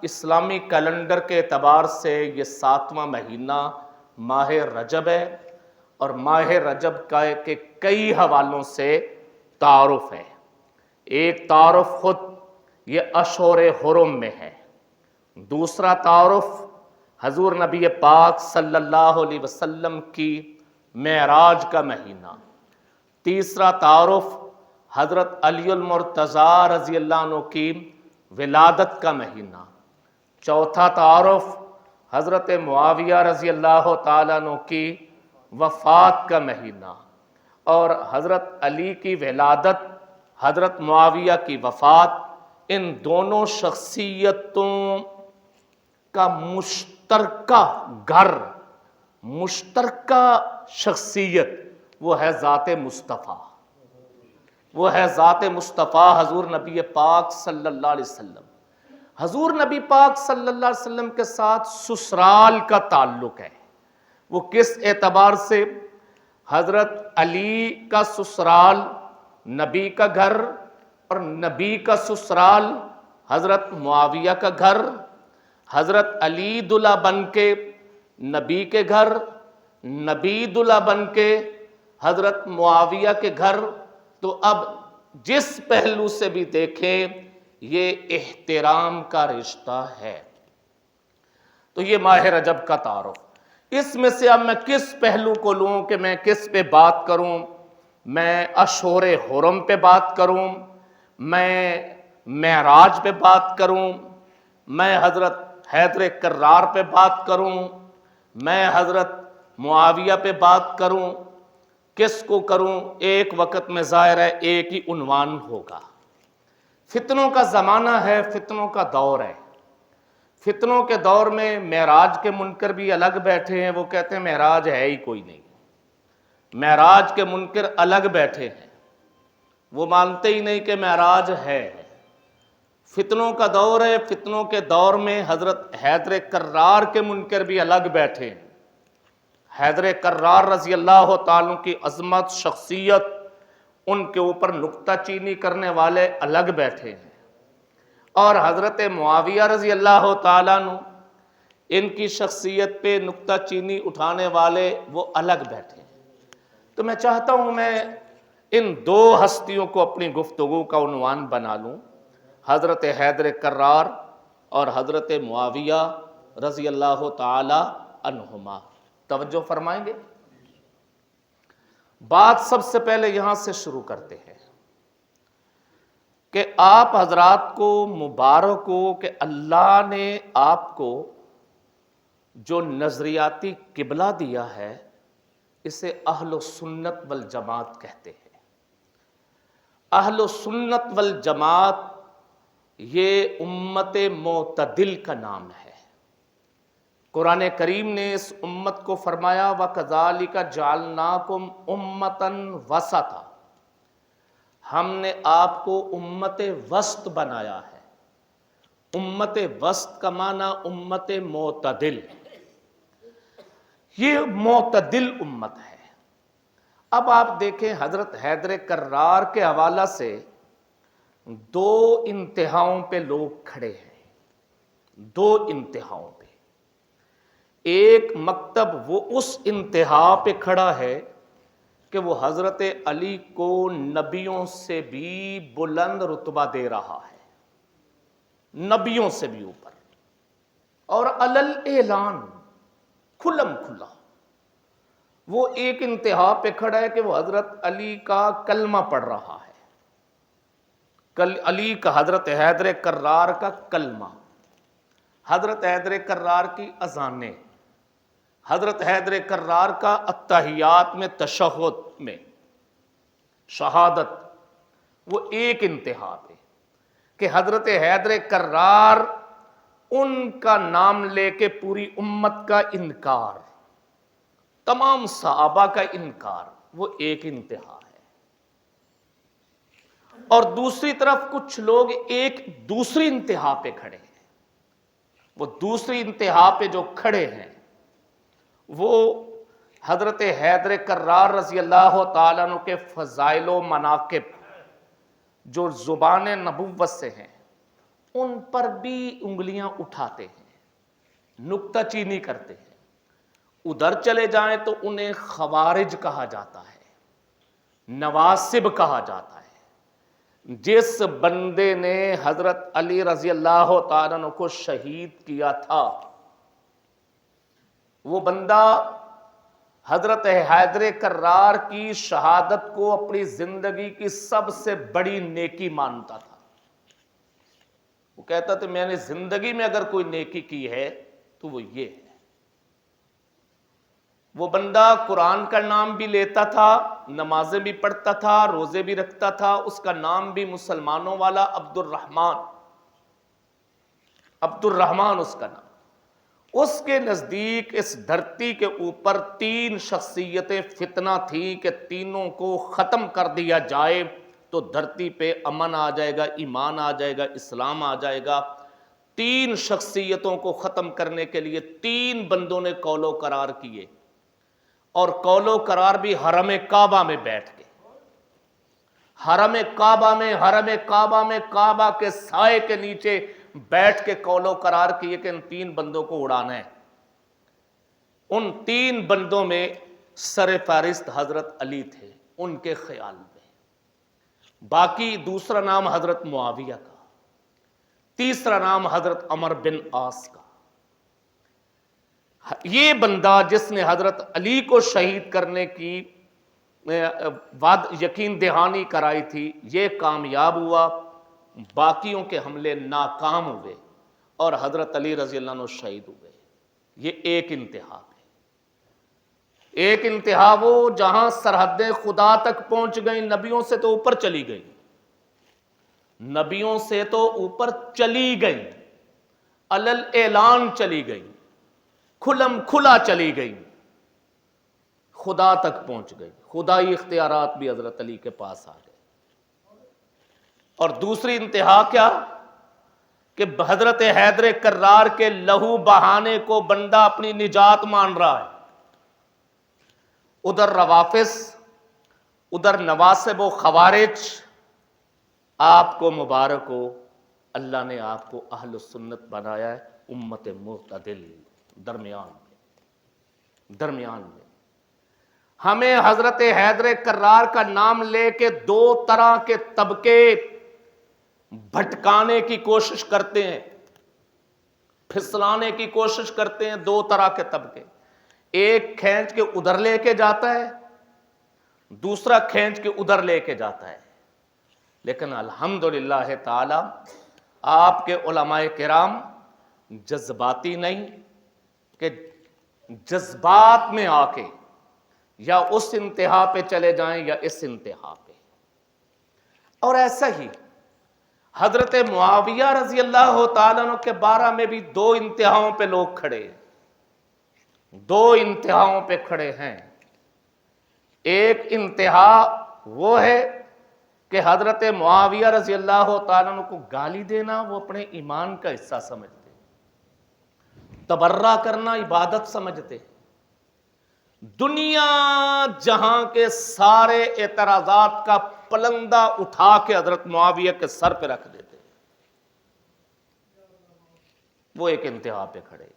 اسلامی کیلنڈر کے اعتبار سے یہ 7واں مہینہ ماہ رجب ہے، اور ماہ رجب کے کئی حوالوں سے تعارف ہے۔ ایک تعارف خود یہ اشہر حرم میں ہے، دوسرا تعارف حضور نبی پاک صلی اللہ علیہ وسلم کی معراج کا مہینہ، تیسرا تعارف حضرت علی المرتضیٰ رضی اللہ عنہ کی ولادت کا مہینہ، چوتھا تعارف حضرت معاویہ رضی اللہ تعالیٰ عنہ کی وفات کا مہینہ، اور حضرت علی کی ولادت، حضرت معاویہ کی وفات، ان دونوں شخصیتوں کا مشترکہ گھر، مشترکہ شخصیت، وہ ہے ذات مصطفیٰ، وہ ہے ذات مصطفیٰ حضور نبی پاک صلی اللہ علیہ وسلم۔ حضور نبی پاک صلی اللہ علیہ وسلم کے ساتھ سسرال کا تعلق ہے۔ وہ کس اعتبار سے؟ حضرت علی کا سسرال نبی کا گھر، اور نبی کا سسرال حضرت معاویہ کا گھر، حضرت علی دلہا بن کے نبی کے گھر، نبی دلہا بن کے حضرت معاویہ کے گھر۔ تو اب جس پہلو سے بھی دیکھیں یہ احترام کا رشتہ ہے۔ تو یہ ماہ رجب کا تعارف۔ اس میں سے اب میں کس پہلو کو لوں کہ میں کس پہ بات کروں؟ میں اشہر حرم پہ بات کروں، میں معراج پہ بات کروں، میں حضرت حیدر کرار پہ بات کروں، میں حضرت معاویہ پہ بات کروں؟ کس کو کروں؟ ایک وقت میں ظاہر ہے ایک ہی عنوان ہوگا۔ فتنوں کا زمانہ ہے، فتنوں کا دور ہے۔ فتنوں کے دور میں معراج کے منکر بھی الگ بیٹھے ہیں، وہ کہتے ہیں معراج ہے ہی کوئی نہیں۔ معراج کے منکر الگ بیٹھے ہیں، وہ مانتے ہی نہیں کہ معراج ہے۔ فتنوں کا دور ہے، فتنوں کے دور میں حضرت حیدر کرار کے منکر بھی الگ بیٹھے ہیں۔ حیدر کرار رضی اللہ تعالیٰ کی عظمت، شخصیت، ان کے اوپر نکتہ چینی کرنے والے الگ بیٹھے ہیں، اور حضرت معاویہ رضی اللہ تعالیٰ عنہ ان کی شخصیت پہ نکتہ چینی اٹھانے والے وہ الگ بیٹھے ہیں۔ تو میں چاہتا ہوں میں ان دو ہستیوں کو اپنی گفتگو کا عنوان بنا لوں، حضرت حیدر کرار اور حضرت معاویہ رضی اللہ تعالی عنہما۔ توجہ فرمائیں گے؟ بات سب سے پہلے یہاں سے شروع کرتے ہیں کہ آپ حضرات کو مبارک ہو کہ اللہ نے آپ کو جو نظریاتی قبلہ دیا ہے اسے اہل و سنت والجماعت کہتے ہیں۔ اہل و سنت والجماعت یہ امت معتدل کا نام ہے۔ قرآن کریم نے اس امت کو فرمایا وَكَذَلِكَ جَعَلْنَاكُمْ أُمَّةً وَسَطًا، ہم نے آپ کو امت وسط بنایا ہے۔ امت وسط کا معنی امت معتدل، یہ معتدل امت ہے۔ اب آپ دیکھیں حضرت حیدر کرار کے حوالہ سے دو انتہاؤں پہ لوگ کھڑے ہیں، دو انتہاؤں پہ۔ ایک مکتب وہ اس انتہا پہ کھڑا ہے کہ وہ حضرت علی کو نبیوں سے بھی بلند رتبہ دے رہا ہے، نبیوں سے بھی اوپر، اور علل اعلان، کھلم کھلا۔ وہ ایک انتہا پہ کھڑا ہے کہ وہ حضرت علی کا کلمہ پڑھ رہا ہے، علی کا، حضرت حیدر کرار کا کلمہ، حضرت حیدر کرار کی اذانیں، حضرت حیدر کرار کا اتحیات میں، تشہد میں شہادت۔ وہ ایک انتہا پہ کہ حضرت حیدر کرار ان کا نام لے کے پوری امت کا انکار، تمام صحابہ کا انکار، وہ ایک انتہا ہے۔ اور دوسری طرف کچھ لوگ ایک دوسری انتہا پہ کھڑے ہیں۔ وہ دوسری انتہا پہ جو کھڑے ہیں وہ حضرت حیدر کرار رضی اللہ تعالیٰ عنہ کے فضائل و مناقب جو زبان نبوت سے ہیں ان پر بھی انگلیاں اٹھاتے ہیں, نکتہ چینی کرتے ہیں. ادھر چلے جائیں تو انہیں خوارج کہا جاتا ہے, نواسب کہا جاتا ہے. جس بندے نے حضرت علی رضی اللہ تعالیٰ عنہ کو شہید کیا تھا, وہ بندہ حضرت حیدر کرار کی شہادت کو اپنی زندگی کی سب سے بڑی نیکی مانتا تھا. وہ کہتا تھا میں نے زندگی میں اگر کوئی نیکی کی ہے تو وہ یہ ہے. وہ بندہ قرآن کا نام بھی لیتا تھا, نمازیں بھی پڑھتا تھا, روزے بھی رکھتا تھا. اس کا نام بھی مسلمانوں والا عبد الرحمن اس کا نام. اس کے نزدیک اس دھرتی کے اوپر 3 شخصیتیں فتنہ تھیں کہ تینوں کو ختم کر دیا جائے تو دھرتی پہ امن آ جائے گا, ایمان آ جائے گا, اسلام آ جائے گا. 3 شخصیتوں کو ختم کرنے کے لیے 3 بندوں نے قول و قرار کیے, اور قول و قرار بھی حرم کعبہ میں بیٹھ کے, حرم کعبہ میں کعبہ کے سائے کے نیچے بیٹھ کے قول و قرار کیے کہ ان 3 بندوں کو اڑانا ہے. ان 3 بندوں میں سر فہرست حضرت علی تھے ان کے خیال میں. باقی دوسرا نام حضرت معاویہ کا, تیسرا نام حضرت عمر بن عاص کا. یہ بندہ جس نے حضرت علی کو شہید کرنے کی یقین دہانی کرائی تھی, یہ کامیاب ہوا. باقیوں کے حملے ناکام ہوئے اور حضرت علی رضی اللہ عنہ شہید ہوئے. یہ ایک انتہا ہے. ایک انتہا وہ جہاں سرحدیں خدا تک پہنچ گئیں, نبیوں سے تو اوپر چلی گئی, نبیوں سے تو اوپر چلی گئی, علل اعلان چلی گئی, کھلم کھلا چلی گئی, خدا تک پہنچ گئی. خدائی اختیارات بھی حضرت علی کے پاس آ گئے. اور دوسری انتہا کیا کہ حضرت حیدر کرار کے لہو بہانے کو بندہ اپنی نجات مان رہا ہے. ادھر روافض, ادھر نواسب و خوارج. آپ کو مبارک ہو, اللہ نے آپ کو اہل سنت بنایا ہے, امت معتدل, درمیان میں. ہمیں حضرت حیدر کرار کا نام لے کے 2 طرح کے طبقے بھٹکانے کی کوشش کرتے ہیں, پھسلانے کی کوشش کرتے ہیں. 2 طرح کے طبقے, ایک کھینچ کے ادھر لے کے جاتا ہے, دوسرا کھینچ کے ادھر لے کے جاتا ہے. لیکن الحمدللہ تعالی آپ کے علماء کرام جذباتی نہیں کہ جذبات میں آ کے یا اس انتہا پہ چلے جائیں یا اس انتہا پہ. اور ایسا ہی حضرت معاویہ رضی اللہ تعالیٰ عنہ کے بارے میں بھی 2 انتہاؤں پہ لوگ کھڑے ہیں, 2 انتہاؤں پہ کھڑے ہیں. ایک انتہا وہ ہے کہ حضرت معاویہ رضی اللہ تعالیٰ عنہ کو گالی دینا وہ اپنے ایمان کا حصہ سمجھتے, تبرہ کرنا عبادت سمجھتے. دنیا جہاں کے سارے اعتراضات کا پلندہ اٹھا کے حضرت معاویہ کے سر پہ رکھ دیتے. وہ ایک انتہا پہ کھڑے.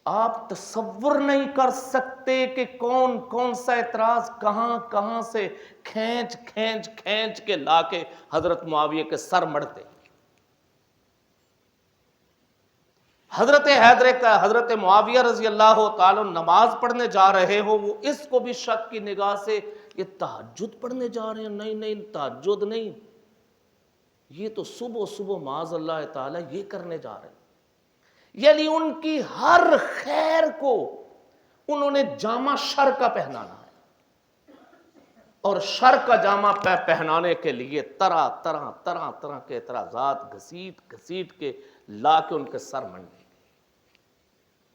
آپ تصور نہیں کر سکتے کہ کون کون سا اعتراض کہاں سے کھینچ کے لا کے حضرت معاویہ کے سر مڑتے. حضرت معاویہ رضی اللہ تعالیٰ نماز پڑھنے جا رہے ہو, وہ اس کو بھی شک کی نگاہ سے یہ تہجد پڑھنے جا رہے ہیں. نہیں تہجد نہیں, یہ تو صبح معاذ اللہ تعالیٰ یہ کرنے جا رہے ہیں. یعنی ان کی ہر خیر کو انہوں نے جامہ شر کا پہنانا ہے, اور شر کا جامہ پہنانے کے لیے طرح کے اعتراضات گھسیٹ کے لا کے ان کے سر منڈے.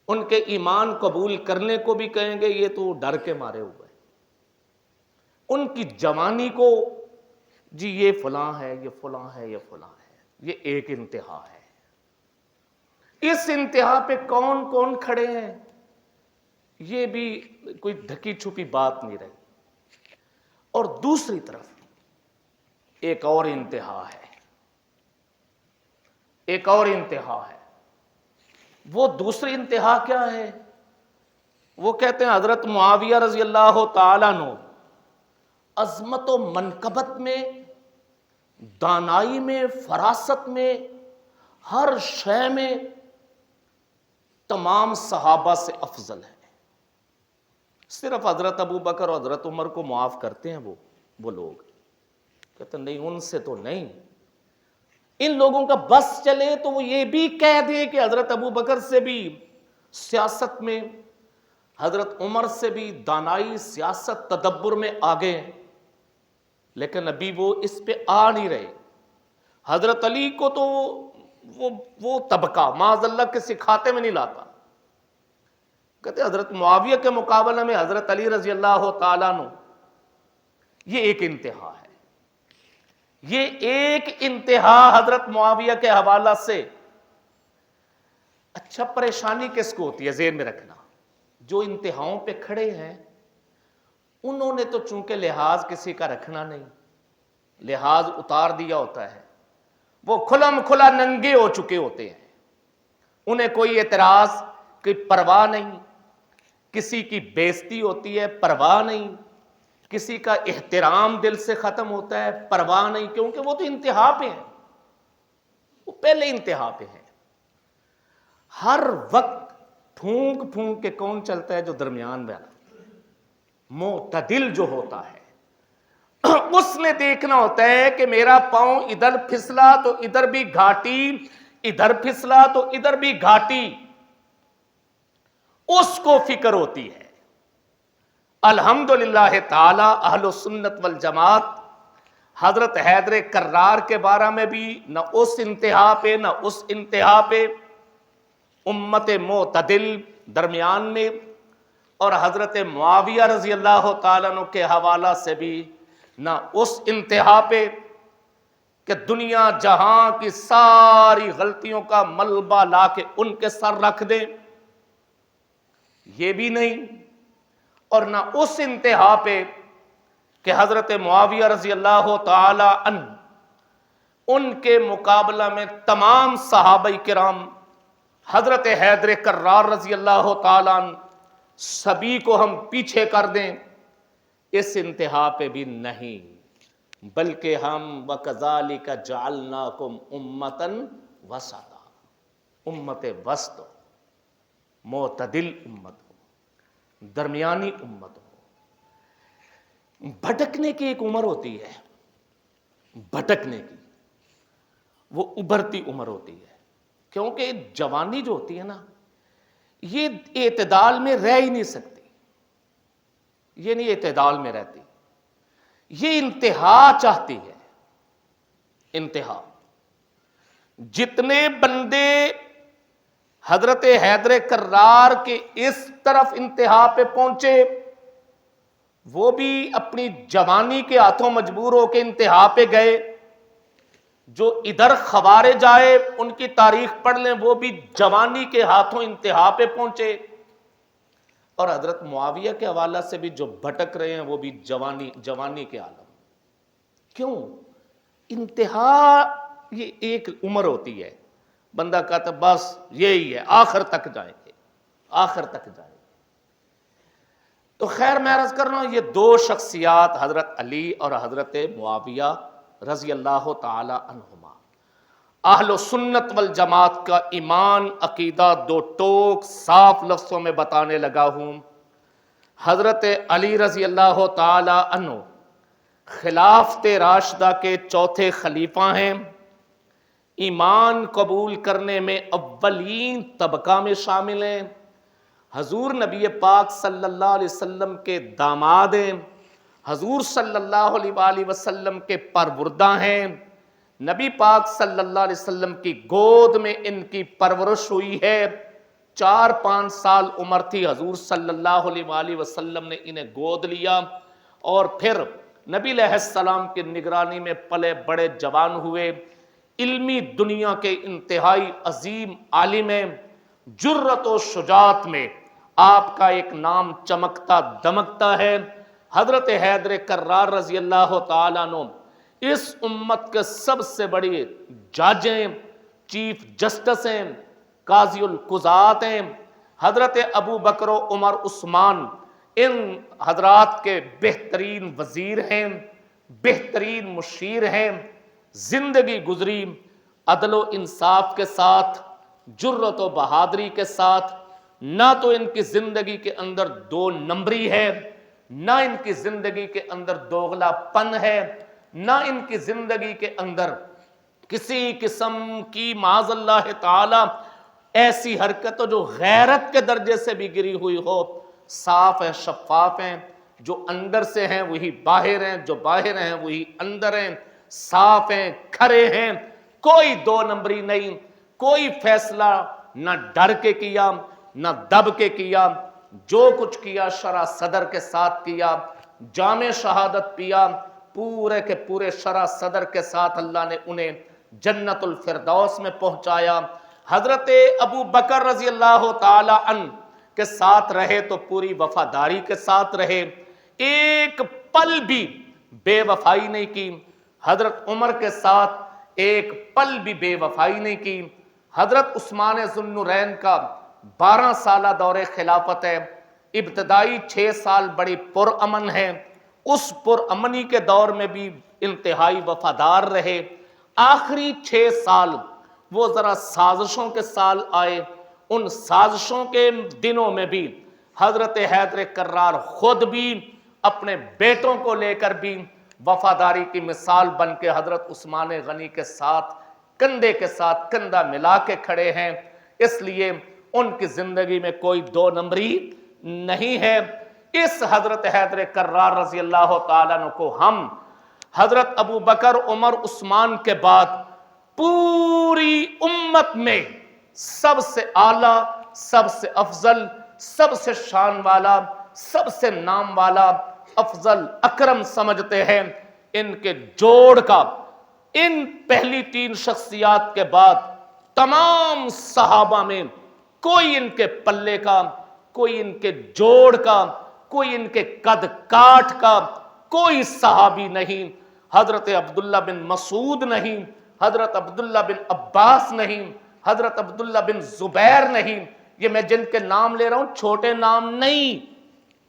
ان کے ایمان قبول کرنے کو بھی کہیں گے یہ تو ڈر کے مارے ہوئے. ان کی جوانی کو جی یہ فلاں ہے, یہ فلاں ہے, یہ فلاں ہے. یہ ایک انتہا ہے. اس انتہا پہ کون کون کھڑے ہیں یہ بھی کوئی ڈھکی چھپی بات نہیں رہی. اور دوسری طرف ایک اور انتہا ہے ایک اور انتہا ہے. وہ دوسری انتہا کیا ہے؟ وہ کہتے ہیں حضرت معاویہ رضی اللہ تعالیٰ عنہ عظمت و منقبت میں، دانائی میں، فراست میں، ہر شے میں تمام صحابہ سے افضل ہے. صرف حضرت ابو بکر اور حضرت عمر کو معاف کرتے ہیں وہ لوگ. کہتے ہیں نہیں، ان سے تو نہیں. ان لوگوں کا بس چلے تو وہ یہ بھی کہہ دے کہ حضرت ابو بکر سے بھی سیاست میں، حضرت عمر سے بھی دانائی، سیاست، تدبر میں آگے ہیں، لیکن ابھی وہ اس پہ آ نہیں رہے. حضرت علی کو تو وہ طبقہ معاذ اللہ کے سکھاتے میں نہیں لاتا. کہتے حضرت معاویہ کے مقابلے میں حضرت علی رضی اللہ تعالیٰ عنہ، یہ ایک انتہا ہے. یہ ایک انتہا حضرت معاویہ کے حوالہ سے. اچھا، پریشانی کس کو ہوتی ہے؟ ذہن میں رکھنا، جو انتہاؤں پہ کھڑے ہیں انہوں نے تو چونکہ لحاظ کسی کا رکھنا نہیں، لحاظ اتار دیا ہوتا ہے. وہ کھلم کھلا ننگے ہو چکے ہوتے ہیں. انہیں کوئی اعتراض، کوئی پرواہ نہیں. کسی کی بےزتی ہوتی ہے، پرواہ نہیں. کسی کا احترام دل سے ختم ہوتا ہے، پرواہ نہیں، کیونکہ وہ تو انتہا پہ ہیں. وہ پہلے انتہا پہ ہیں. ہر وقت پھونک پھونک کے کون چلتا ہے؟ جو درمیان میں معتدل جو ہوتا ہے. اس نے دیکھنا ہوتا ہے کہ میرا پاؤں ادھر پھسلا تو ادھر بھی گھاٹی، ادھر پھسلا تو ادھر بھی گھاٹی. اس کو فکر ہوتی ہے. الحمدللہ تعالی اہل سنت والجماعت حضرت حیدر کرار کے بارے میں بھی نہ اس انتہا پہ نہ اس انتہا پہ، امت معتدل درمیان میں. اور حضرت معاویہ رضی اللہ تعالیٰ عنہ کے حوالہ سے بھی نہ اس انتہا پہ کہ دنیا جہاں کی ساری غلطیوں کا ملبہ لا کے ان کے سر رکھ دیں، یہ بھی نہیں. اور نہ اس انتہا پہ کہ حضرت معاویہ رضی اللہ تعالی عنہ ان کے مقابلہ میں تمام صحابہ کرام، حضرت حیدر کرار رضی اللہ تعالی عنہ سبھی کو ہم پیچھے کر دیں. اس انتہا پہ بھی نہیں، بلکہ ہم وَكَذَلِكَ جَعَلْنَاكُمْ أُمَّةً وَسَطًا، امت وسط، معتدل امت ہو، درمیانی امت ہو. بھٹکنے کی ایک عمر ہوتی ہے، بھٹکنے کی وہ ابھرتی عمر ہوتی ہے. کیونکہ جوانی جو ہوتی ہے نا، یہ اعتدال میں رہ ہی نہیں سکتی. یہ نہیں اعتدال میں رہتی، یہ انتہا چاہتی ہے. انتہا. جتنے بندے حضرت حیدر کرار کے اس طرف انتہا پہ پہنچے، وہ بھی اپنی جوانی کے ہاتھوں مجبور ہو کے انتہا پہ گئے. جو ادھر خوارج آئے ان کی تاریخ پڑھ لیں، وہ بھی جوانی کے ہاتھوں انتہا پہ پہنچے. اور حضرت معاویہ کے حوالہ سے بھی جو بھٹک رہے ہیں وہ بھی جوانی کے عالم. کیوں؟ انتہا یہ ایک عمر ہوتی ہے، بندہ کہتا بس یہی ہے، آخر تک جائیں گے، آخر تک جائیں گے. تو خیر میں عرض کر رہا ہوں، یہ دو شخصیات حضرت علی اور حضرت معاویہ رضی اللہ تعالی عنہما، اہل سنت والجماعت کا ایمان عقیدہ دو ٹوک صاف لفظوں میں بتانے لگا ہوں. حضرت علی رضی اللہ تعالی عنہ خلافت راشدہ کے چوتھے خلیفہ ہیں. ایمان قبول کرنے میں اولین طبقہ میں شامل ہیں. حضور نبی پاک صلی اللہ علیہ وسلم کے داماد ہیں. حضور صلی اللہ علیہ وآلہ وسلم کے پروردہ ہیں. نبی پاک صلی اللہ علیہ وسلم کی گود میں ان کی پرورش ہوئی ہے. 4-5 سال عمر تھی، حضور صلی اللہ علیہ وآلہ وسلم نے انہیں گود لیا، اور پھر نبی علیہ السلام کی نگرانی میں پلے بڑے جوان ہوئے. علمی دنیا کے انتہائی عظیم عالم ہیں. جرت و شجاعت میں آپ کا ایک نام چمکتا دمکتا ہے. حضرت حیدر کرار رضی اللہ تعالیٰ عنہ اس امت کے سب سے بڑی جج ہیں، چیف جسٹس ہیں، قاضی القضات ہیں، حضرت ابو بکر و عمر عثمان ان حضرات کے بہترین وزیر ہیں، بہترین مشیر ہیں، زندگی گزری عدل و انصاف کے ساتھ، جرت و بہادری کے ساتھ۔ نہ تو ان کی زندگی کے اندر دو نمبری ہے، نہ ان کی زندگی کے اندر دوغلا پن ہے، نہ ان کی زندگی کے اندر کسی قسم کی معاذ اللہ تعالی ایسی حرکت ہو جو غیرت کے درجے سے بھی گری ہوئی ہو۔ صاف ہیں، شفاف ہیں، جو اندر سے ہیں وہی باہر ہیں، جو باہر ہیں وہی اندر ہیں، صاف ہیں، کھرے ہیں، کوئی دو نمبری نہیں، کوئی فیصلہ نہ ڈر کے کیا نہ دب کے کیا، جو کچھ کیا شرع صدر کے ساتھ کیا، جام شہادت پیا، پورے کے پورے شرع صدر کے ساتھ اللہ نے انہیں جنت الفردوس میں پہنچایا۔ حضرت ابو بکر رضی اللہ تعالی عنہ کے ساتھ رہے تو پوری وفاداری کے ساتھ رہے، ایک پل بھی بے وفائی نہیں کی۔ حضرت عمر کے ساتھ ایک پل بھی بے وفائی نہیں کی۔ حضرت عثمان ذو النورین کا 12 سالہ دور خلافت ہے، ابتدائی 6 سال بڑی پرامن ہے، اس پرامنی کے دور میں بھی انتہائی وفادار رہے۔ آخری 6 سال وہ ذرا سازشوں کے سال آئے، ان سازشوں کے دنوں میں بھی حضرت حیدر کرار خود بھی اپنے بیٹوں کو لے کر بھی وفاداری کی مثال بن کے حضرت عثمان غنی کے ساتھ کندھے کے ساتھ کندھا ملا کے کھڑے ہیں۔ اس لیے ان کی زندگی میں کوئی دو نمبری نہیں ہے۔ اس حضرت حیدر کرار رضی اللہ تعالیٰ عنہ کو ہم حضرت ابو بکر عمر عثمان کے بعد پوری امت میں سب سے اعلیٰ، سب سے افضل، سب سے شان والا، سب سے نام والا، افضل اکرم سمجھتے ہیں۔ ان کے جوڑ کا، ان پہلی 3 شخصیات کے بعد تمام صحابہ میں کوئی ان کے پلے کا، کوئی ان کے جوڑ کا، کوئی ان کے قد کاٹ کا کوئی صحابی نہیں۔ حضرت عبداللہ بن مسعود نہیں، حضرت عبداللہ بن عباس نہیں، حضرت عبداللہ بن زبیر نہیں۔ یہ میں جن کے نام لے رہا ہوں چھوٹے نام نہیں،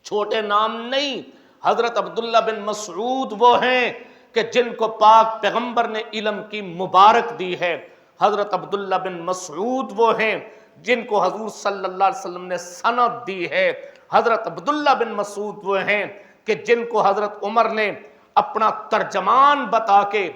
چھوٹے نام نہیں۔ حضرت عبداللہ بن مسعود وہ ہیں کہ جن کو پاک پیغمبر نے علم کی مبارک دی ہے۔ حضرت عبداللہ بن مسعود وہ ہیں جن کو حضور صلی اللہ علیہ وسلم نے سند دی ہے۔ حضرت عبداللہ بن مسعود وہ ہیں کہ جن کو حضرت عمر نے اپنا ترجمان بتا کے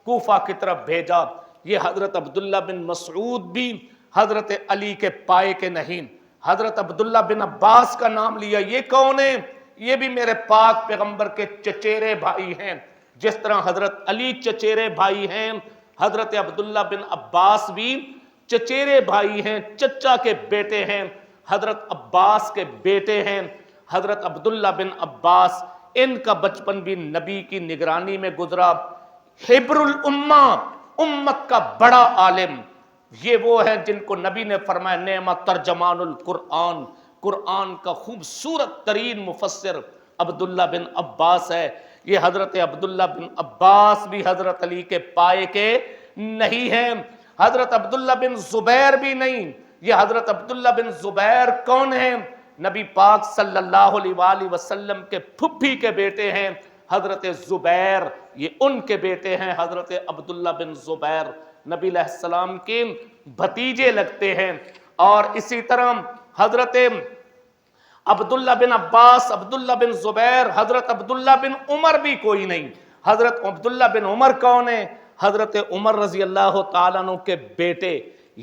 کوفہ کی طرف بھیجا۔ یہ حضرت عبداللہ بن مسعود بھی حضرت علی کے پائے کے نہیں۔ حضرت عبداللہ بن عباس کا نام لیا، یہ کون ہیں؟ یہ بھی میرے پاک پیغمبر کے چچیرے بھائی ہیں۔ جس طرح حضرت علی چچیرے بھائی ہیں، حضرت عبداللہ بن عباس بھی چچیرے بھائی ہیں، چچا کے بیٹے ہیں، حضرت عباس کے بیٹے ہیں۔ حضرت عبداللہ بن عباس، ان کا بچپن بھی نبی کی نگرانی میں گزرا۔ حبر الامہ، امت کا بڑا عالم، یہ وہ ہیں جن کو نبی نے فرمایا نعم ترجمان القرآن، قرآن کا خوبصورت ترین مفسر عبداللہ بن عباس ہے۔ یہ حضرت عبداللہ بن عباس بھی حضرت علی کے پائے کے نہیں ہیں، حضرت عبداللہ بن زبیر بھی نہیں۔ یہ حضرت عبداللہ بن زبیر کون ہیں؟ نبی پاک صلی اللہ علیہ وآلہ وسلم کے پھپھی کے بیٹے ہیں۔ حضرت زبیر یہ ان کے بیٹے ہیں۔ حضرت عبداللہ بن زبیر نبی علیہ السلام کے بھتیجے لگتے ہیں۔ اور اسی طرح حضرت عبداللہ بن عباس، عبداللہ بن زبیر، حضرت عبداللہ بن عمر بھی کوئی نہیں۔ حضرت عبداللہ بن عمر کون ہیں؟ حضرت عمر رضی اللہ تعالیٰ عنہ کے بیٹے،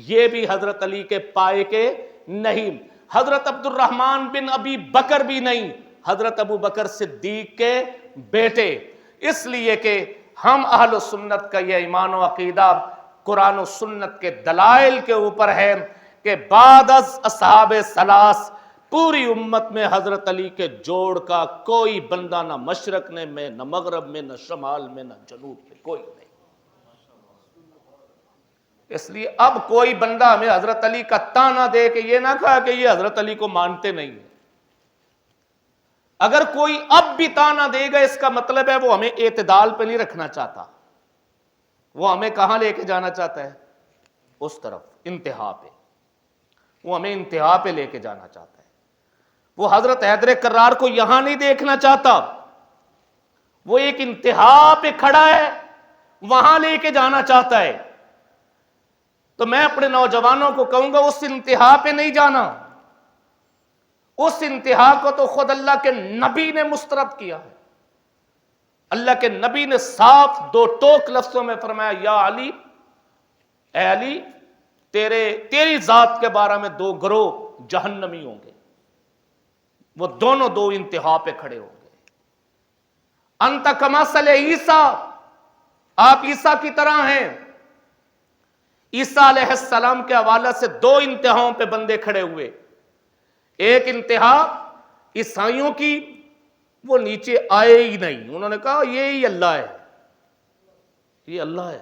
یہ بھی حضرت علی کے پائے کے نہیں۔ حضرت عبد الرحمن بن ابی بکر بھی نہیں، حضرت ابو بکر صدیق کے بیٹے۔ اس لیے کہ ہم اہل سنت کا یہ ایمان و عقیدہ قرآن و سنت کے دلائل کے اوپر ہے کہ بعد از اصحاب ثلاث پوری امت میں حضرت علی کے جوڑ کا کوئی بندہ نہ مشرق میں، نہ مغرب میں، نہ شمال میں، نہ جنوب میں، کوئی نہیں۔ اس لیے اب کوئی بندہ ہمیں حضرت علی کا تانا دے کہ یہ نہ کہا کہ یہ حضرت علی کو مانتے نہیں ہیں۔ اگر کوئی اب بھی تانا دے گا اس کا مطلب ہے وہ ہمیں اعتدال پہ نہیں رکھنا چاہتا، وہ ہمیں کہاں لے کے جانا چاہتا ہے؟ اس طرف انتہا پہ، وہ ہمیں انتہا پہ لے کے جانا چاہتا ہے۔ وہ حضرت حیدر کرار کو یہاں نہیں دیکھنا چاہتا، وہ ایک انتہا پہ کھڑا ہے، وہاں لے کے جانا چاہتا ہے۔ تو میں اپنے نوجوانوں کو کہوں گا اس انتہا پہ نہیں جانا، اس انتہا کو تو خود اللہ کے نبی نے مسترد کیا ہے۔ اللہ کے نبی نے صاف دو ٹوک لفظوں میں فرمایا، یا علی، اے علی، تیری ذات کے بارے میں دو گروہ جہنمی ہوں گے، وہ دونوں دو انتہا پہ کھڑے ہوں گے۔ انت کمثل عیسیٰ، آپ عیسیٰ کی طرح ہیں۔ عیسیٰ علیہ السلام کے حوالے سے دو انتہاؤں پہ بندے کھڑے ہوئے۔ ایک انتہا عیسائیوں کی، وہ نیچے آئے ہی نہیں، انہوں نے کہا یہی اللہ ہے، یہ اللہ ہے،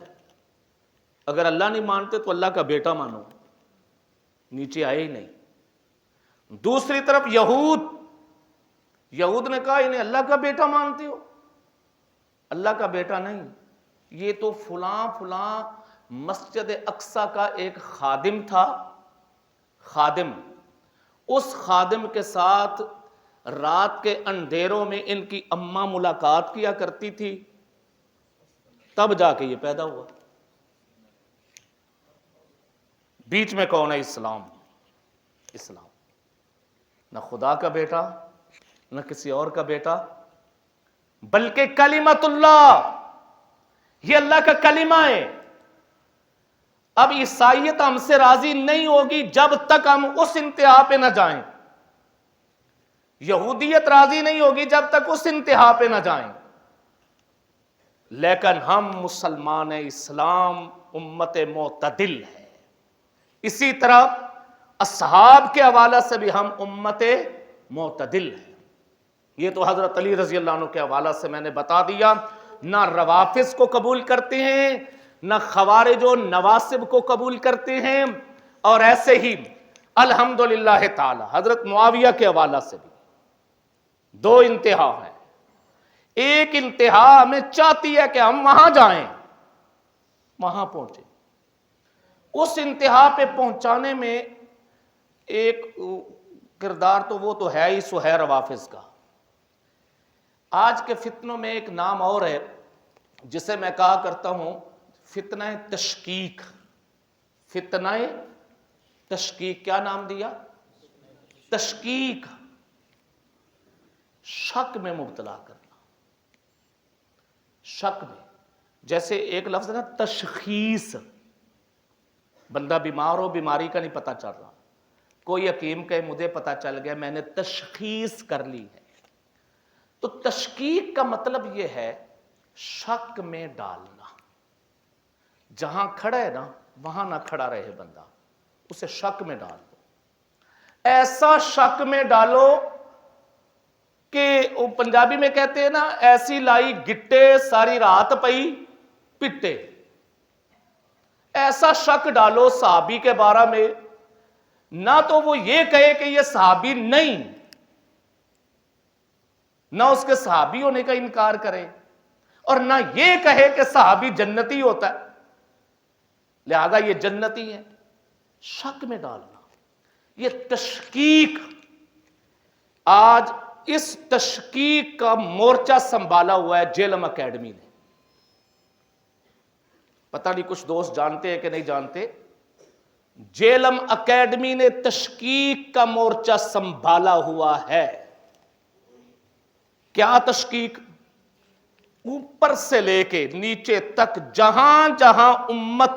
اگر اللہ نہیں مانتے تو اللہ کا بیٹا مانو، نیچے آئے ہی نہیں۔ دوسری طرف یہود نے کہا انہیں اللہ کا بیٹا مانتے ہو، اللہ کا بیٹا نہیں، یہ تو فلاں مسجد اقصی کا ایک خادم تھا، خادم، اس خادم کے ساتھ رات کے اندھیروں میں ان کی اماں ملاقات کیا کرتی تھی، تب جا کے یہ پیدا ہوا۔ بیچ میں کون ہے؟ اسلام نہ خدا کا بیٹا نہ کسی اور کا بیٹا، بلکہ کلمت اللہ، یہ اللہ کا کلمہ ہے۔ اب عیسائیت ہم سے راضی نہیں ہوگی جب تک ہم اس انتہا پہ نہ جائیں، یہودیت راضی نہیں ہوگی جب تک اس انتہا پہ نہ جائیں، لیکن ہم مسلمان اسلام امت معتدل ہے۔ اسی طرح اصحاب کے حوالے سے بھی ہم امت معتدل ہیں۔ یہ تو حضرت علی رضی اللہ عنہ کے حوالے سے میں نے بتا دیا، نہ روافض کو قبول کرتے ہیں، نہ خوارج و نواصب کو قبول کرتے ہیں، اور ایسے ہی الحمدللہ تعالی حضرت معاویہ کے حوالے سے بھی دو انتہا ہیں۔ ایک انتہا ہمیں چاہتی ہے کہ ہم وہاں جائیں، وہاں پہنچیں، اس انتہا پہ پہنچانے میں ایک کردار تو وہ تو ہے ہی، سو ہے روافض کا۔ آج کے فتنوں میں ایک نام اور ہے جسے میں کہا کرتا ہوں فتنہ تشکیک۔ فتنہ تشکیک، کیا نام دیا؟ تشکیک، شک میں مبتلا کرنا، شک میں۔ جیسے ایک لفظ ہے نا تشخیص، بندہ بیمار ہو، بیماری کا نہیں پتہ چل رہا، کوئی حکیم کہے مجھے پتہ چل گیا، میں نے تشخیص کر لی ہے۔ تو تشکیک کا مطلب یہ ہے شک میں ڈالنا، جہاں کھڑا ہے نا وہاں نہ کھڑا رہے بندہ، اسے شک میں ڈال دو، ایسا شک میں ڈالو کہ وہ پنجابی میں کہتے ہیں نا، ایسی لائی گٹے ساری رات پئی پٹے۔ ایسا شک ڈالو صحابی کے بارے میں، نہ تو وہ یہ کہے کہ یہ صحابی نہیں، نہ اس کے صحابی ہونے کا انکار کرے، اور نہ یہ کہے کہ صحابی جنتی ہوتا ہے لہذا یہ جنتی ہے۔ شک میں ڈالنا، یہ تشکیک۔ آج اس تشکیک کا مورچہ سنبھالا ہوا ہے جیلم اکیڈمی نے۔ پتہ نہیں کچھ دوست جانتے ہیں کہ نہیں جانتے، جیلم اکیڈمی نے تشکیک کا مورچہ سنبھالا ہوا ہے۔ کیا تشکیک؟ اوپر سے لے کے نیچے تک جہاں جہاں امت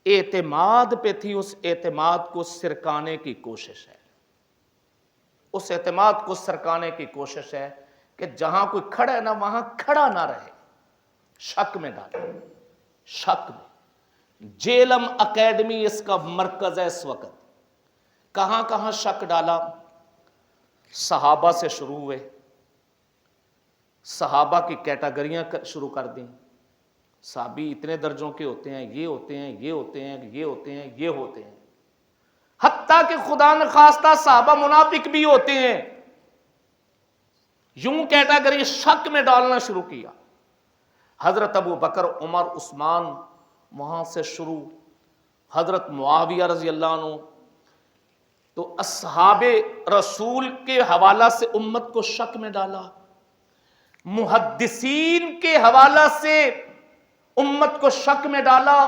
اعتماد پہ تھی، اس اعتماد کو سرکانے کی کوشش ہے، اس اعتماد کو سرکانے کی کوشش ہے کہ جہاں کوئی کھڑا ہے نا وہاں کھڑا نہ رہے، شک میں ڈالے، شک میں۔ جیلم اکیڈمی اس کا مرکز ہے اس وقت۔ کہاں کہاں شک ڈالا؟ صحابہ سے شروع ہوئے، صحابہ کی کیٹاگریاں شروع کر دیں، صحابی اتنے درجوں کے ہوتے ہیں، یہ ہوتے ہیں، یہ ہوتے ہیں، یہ ہوتے ہیں، یہ ہوتے ہیں، حتیٰ کہ خدا نخواستہ صحابہ منافق بھی ہوتے ہیں۔ یوں کیٹاگری شک میں ڈالنا شروع کیا۔ حضرت ابو بکر، عمر، عثمان، وہاں سے شروع حضرت معاویہ رضی اللہ عنہ تو اصحاب رسول کے حوالہ سے امت کو شک میں ڈالا، محدثین کے حوالہ سے امت کو شک میں ڈالا،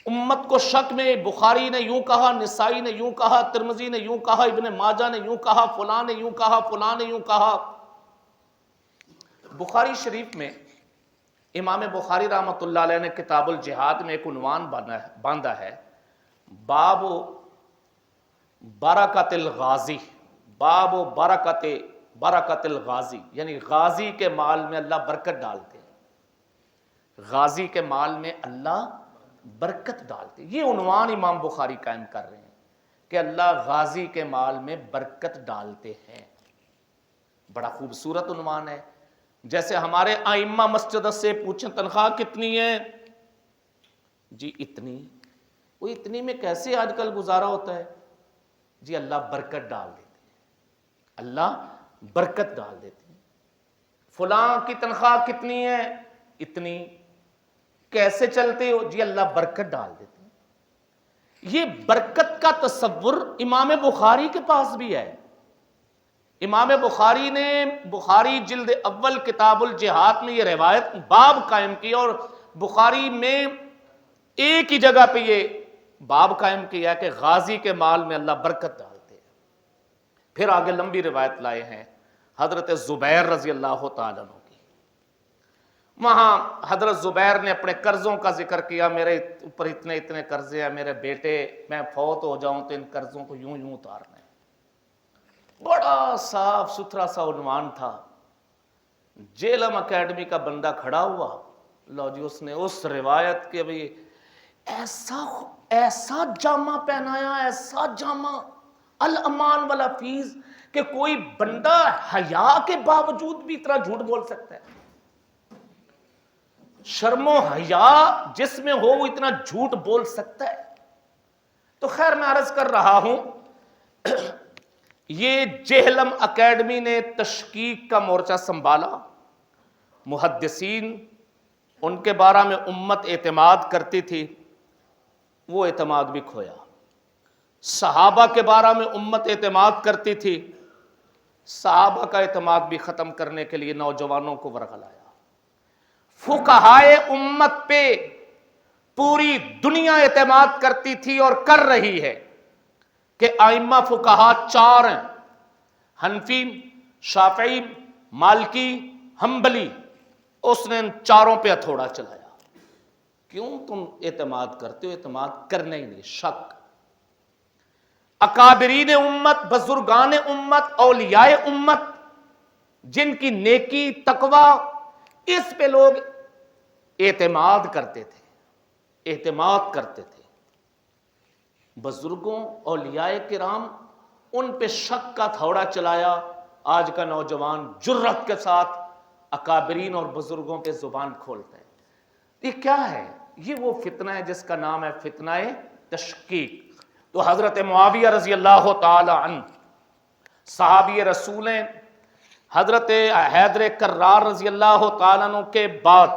امت کو شک میں، بخاری نے یوں کہا، نسائی نے یوں کہا، ترمذی نے یوں کہا، ابن ماجہ نے یوں کہا، فلاں نے یوں کہا، فلاں نے یوں کہا۔ بخاری شریف میں امام بخاری رحمۃ اللہ علیہ نے کتاب الجہاد میں ایک عنوان باندھا ہے، باب برکت الغازی، باب برکت الغازی، یعنی غازی کے مال میں اللہ برکت ڈالتے ہیں، غازی کے مال میں اللہ برکت ڈالتے ہیں۔ یہ عنوان امام بخاری قائم کر رہے ہیں کہ اللہ غازی کے مال میں برکت ڈالتے ہیں۔ بڑا خوبصورت عنوان ہے۔ جیسے ہمارے ائمہ مسجد سے پوچھیں تنخواہ کتنی ہے، جی اتنی، وہ اتنی میں کیسے آج کل گزارا ہوتا ہے، جی اللہ برکت ڈال دیتے ہیں، اللہ برکت ڈال دیتے ہیں۔ فلاں کی تنخواہ کتنی ہے، اتنی، کیسے چلتے ہو، جی اللہ برکت ڈال دیتے ہیں۔ یہ برکت کا تصور امام بخاری کے پاس بھی ہے۔ امام بخاری نے بخاری جلد اول کتاب الجہاد میں یہ روایت باب قائم کی، اور بخاری میں ایک ہی جگہ پہ یہ باب قائم کیا کہ غازی کے مال میں اللہ برکت ڈالتے ہیں۔ پھر آگے لمبی روایت لائے ہیں حضرت زبیر رضی اللہ تعالیٰ عنہ کی، وہاں حضرت زبیر نے اپنے قرضوں کا ذکر کیا، میرے اوپر اتنے اتنے قرضے ہیں، میرے بیٹے میں فوت ہو جاؤں تو ان قرضوں کو یوں یوں اتارنا ہے۔ بڑا صاف ستھرا سا عنوان تھا۔ جیلم اکیڈمی کا بندہ کھڑا ہوا، لو جی اس نے اس روایت کے بھی ایسا جامہ پہنایا، ایسا جامہ الامان والا فیض کہ کوئی بندہ حیا کے باوجود بھی اتنا جھوٹ بول سکتا ہے۔ شرم و حیا جس میں ہو وہ اتنا جھوٹ بول سکتا ہے۔ تو خیر میں عرض کر رہا ہوں، یہ جہلم اکیڈمی نے تشکیک کا مورچہ سنبھالا، محدثین ان کے بارے میں امت اعتماد کرتی تھی، وہ اعتماد بھی کھویا۔ صحابہ کے بارے میں امت اعتماد کرتی تھی، صحابہ کا اعتماد بھی ختم کرنے کے لیے نوجوانوں کو ورغلایا۔ فقہائے امت پہ پوری دنیا اعتماد کرتی تھی اور کر رہی ہے کہ ائمہ فقہا چار ہیں، حنفی، شافعی، مالکی، حنبلی۔ اس نے ان چاروں پہ ہتھوڑا چلایا۔ کیوں تم اعتماد کرتے ہو؟ اعتماد کرنا ہی نہیں، شک۔ اکابرین امت، بزرگان امت، اولیاء امت، جن کی نیکی تقوی، اس پہ لوگ اعتماد کرتے تھے، اعتماد کرتے تھے۔ بزرگوں، اولیاء کرام، ان پہ شک کا تھوڑا چلایا۔ آج کا نوجوان جرت کے ساتھ اکابرین اور بزرگوں پہ زبان کھولتا ہے۔ یہ کیا ہے؟ یہ وہ فتنہ ہے جس کا نام ہے فتنہ تشکیک۔ تو حضرت معاویہ رضی اللہ تعالی عنہ صحابی رسول ہیں، حضرت حیدر کرار رضی اللہ تعالیٰ عنہ کے بعد،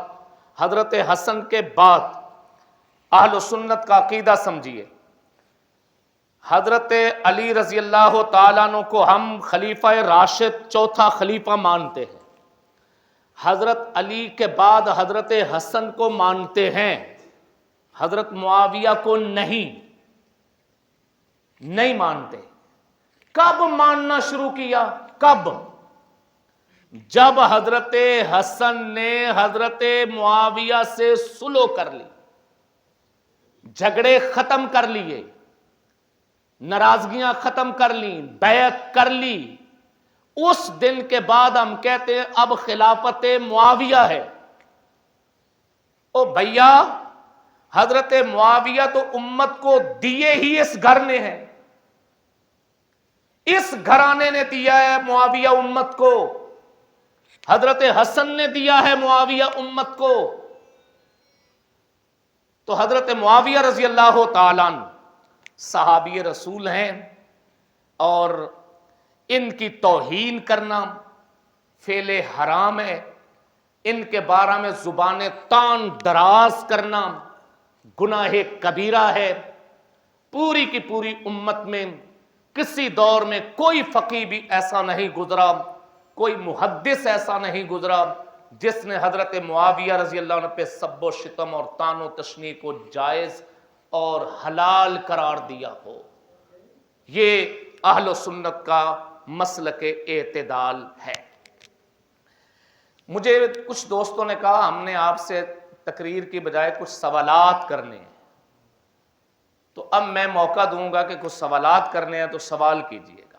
حضرت حسن کے بعد اہل سنت کا عقیدہ سمجھیے، حضرت علی رضی اللہ تعالیٰ عنہ کو ہم خلیفہ راشد چوتھا خلیفہ مانتے ہیں، حضرت علی کے بعد حضرت حسن کو مانتے ہیں، حضرت معاویہ کو نہیں مانتے۔ کب ماننا شروع کیا؟ کب؟ جب حضرت حسن نے حضرت معاویہ سے صلح کر لی، جھگڑے ختم کر لیے، ناراضگیاں ختم کر لیں، بیعت کر لی، اس دن کے بعد ہم کہتے ہیں اب خلافت معاویہ ہے۔ او بھیا، حضرت معاویہ تو امت کو دیے ہی اس گھر نے ہیں، اس گھرانے نے دیا ہے معاویہ امت کو، حضرت حسن نے دیا ہے معاویہ امت کو۔ تو حضرت معاویہ رضی اللہ تعالیٰ عنہ صحابی رسول ہیں، اور ان کی توہین کرنا فعل حرام ہے، ان کے بارے میں زبان تان دراز کرنا گناہ کبیرہ ہے. پوری کی پوری امت میں کسی دور میں کوئی فقیہ بھی ایسا نہیں گزرا, کوئی محدث ایسا نہیں گزرا جس نے حضرت معاویہ رضی اللہ عنہ پہ سب و شتم اور طعن و تشنیع کو جائز اور حلال قرار دیا ہو. یہ اہل و سنت کا مسلک اعتدال ہے. مجھے کچھ دوستوں نے کہا ہم نے آپ سے تقریر کی بجائے کچھ سوالات کرنے ہیں, تو اب میں موقع دوں گا کہ کچھ سوالات کرنے ہیں تو سوال کیجئے گا.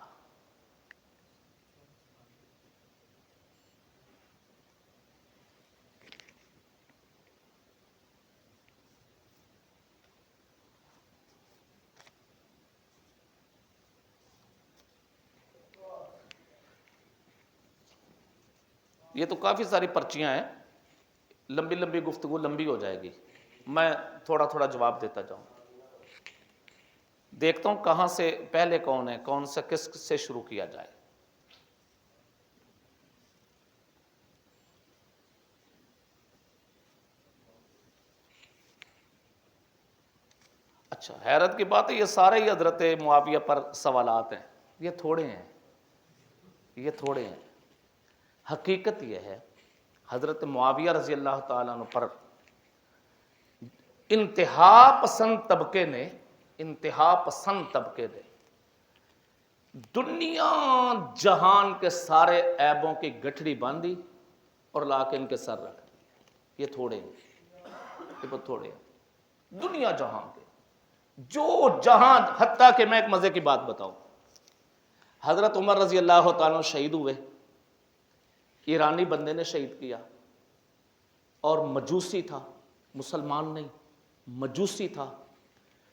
یہ تو کافی ساری پرچیاں ہیں, لمبی لمبی گفتگو لمبی ہو جائے گی, میں تھوڑا تھوڑا جواب دیتا جاؤں. دیکھتا ہوں کہاں سے پہلے کون ہے, کون سا کس سے شروع کیا جائے. اچھا, حیرت کی بات ہے یہ سارے ہی حضرت معاویہ پر سوالات ہیں. یہ تھوڑے ہیں, یہ تھوڑے ہیں. حقیقت یہ ہے حضرت معاویہ رضی اللہ تعالیٰ عنہ پر انتہا پسند طبقے نے دنیا جہان کے سارے عیبوں کی گٹھڑی باندھی اور لا کے ان کے سر رکھ دی. یہ تھوڑے ہیں, یہ بہت تھوڑے ہیں. دنیا جہان کے جو جہاں, حتیٰ کہ میں ایک مزے کی بات بتاؤں, حضرت عمر رضی اللہ تعالیٰ عنہ شہید ہوئے, ایرانی بندے نے شہید کیا, اور مجوسی تھا, مسلمان نہیں, مجوسی تھا.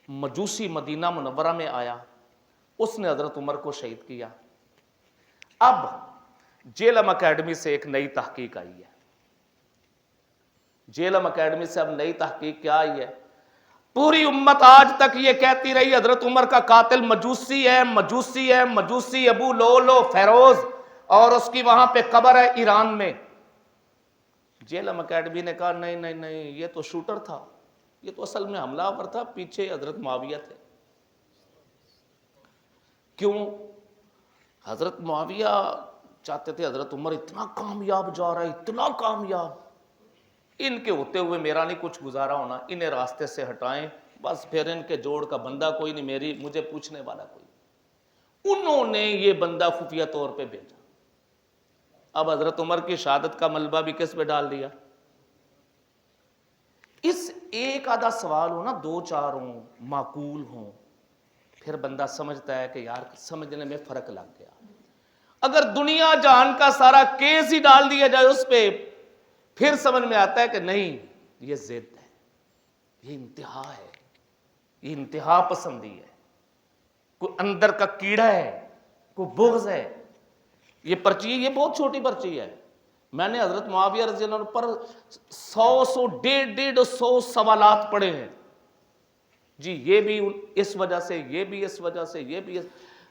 مجوسی مدینہ منورہ میں آیا, اس نے حضرت عمر کو شہید کیا. اب جیلم اکیڈمی سے ایک نئی تحقیق آئی ہے. جیلم اکیڈمی سے اب نئی تحقیق کیا آئی ہے؟ پوری امت آج تک یہ کہتی رہی حضرت عمر کا قاتل مجوسی ہے, مجوسی ہے, مجوسی ابو لولو فیروز, اور اس کی وہاں پہ قبر ہے ایران میں. جیلم اکیڈمی نے کہا نہیں نہیں نہیں, یہ تو شوٹر تھا, یہ تو اصل میں حملہ آور تھا, پیچھے حضرت معاویہ تھے. کیوں؟ حضرت معاویہ چاہتے تھے حضرت عمر اتنا کامیاب جا رہا ہے, اتنا کامیاب, ان کے ہوتے ہوئے میرا نہیں کچھ گزارا ہونا, انہیں راستے سے ہٹائیں, بس پھر ان کے جوڑ کا بندہ کوئی نہیں, مجھے پوچھنے والا کوئی. انہوں نے یہ بندہ خفیہ طور پہ بھیجا. اب حضرت عمر کی شہادت کا ملبہ بھی کس پہ ڈال دیا. اس ایک آدھا سوال ہو نا, دو چار ہوں, معقول ہوں, پھر بندہ سمجھتا ہے کہ یار سمجھنے میں فرق لگ گیا. اگر دنیا جہان کا سارا کیس ہی ڈال دیا جائے اس پہ, پھر سمجھ میں آتا ہے کہ نہیں, یہ ضد ہے, یہ انتہا ہے, یہ انتہا پسندی ہے, کوئی اندر کا کیڑا ہے, کوئی بغض ہے. یہ پرچی, یہ بہت چھوٹی پرچی ہے. میں نے حضرت معاویہ رضی اللہ عنہ پر 100 سوالات پڑھے ہیں جی, یہ بھی اس وجہ سے, یہ بھی اس وجہ سے, یہ بھی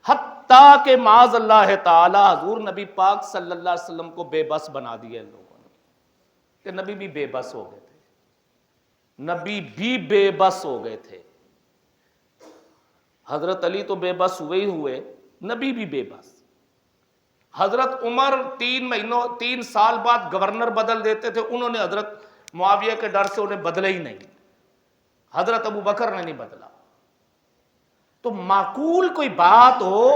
حتیٰ کہ معاذ اللہ تعالی حضور نبی پاک صلی اللہ علیہ وسلم کو بے بس بنا دیا ان لوگوں نے, کہ نبی بھی بے بس ہو گئے تھے, نبی بھی بے بس ہو گئے تھے. حضرت علی تو بے بس ہوئے ہی ہوئے, نبی بھی بے بس. حضرت عمر 3 سال بعد گورنر بدل دیتے تھے, انہوں نے حضرت معاویہ کے ڈر سے انہیں بدلے ہی نہیں. حضرت ابو بکر نے نہیں بدلا. تو معقول کوئی بات ہو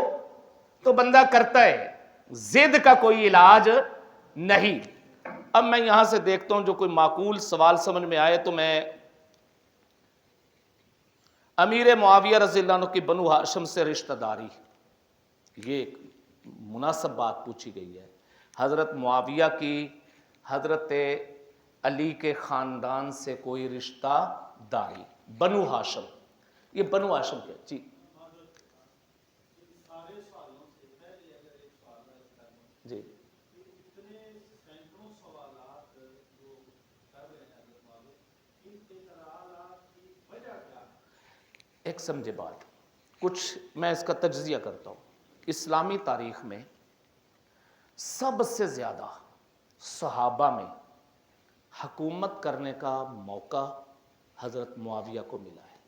تو بندہ کرتا ہے, ضد کا کوئی علاج نہیں. اب میں یہاں سے دیکھتا ہوں جو کوئی معقول سوال سمجھ میں آئے تو میں, امیر معاویہ رضی اللہ عنہ کی بنو ہاشم سے رشتہ داری, یہ ایک مناسب بات پوچھی گئی ہے. حضرت معاویہ کی حضرت علی کے خاندان سے کوئی رشتہ داری, بنو ہاشم, یہ بنو ہاشم کیا جی. جی ایک سمجھے بات, کچھ میں اس کا تجزیہ کرتا ہوں. اسلامی تاریخ میں سب سے زیادہ صحابہ میں حکومت کرنے کا موقع حضرت معاویہ کو ملا ہے۔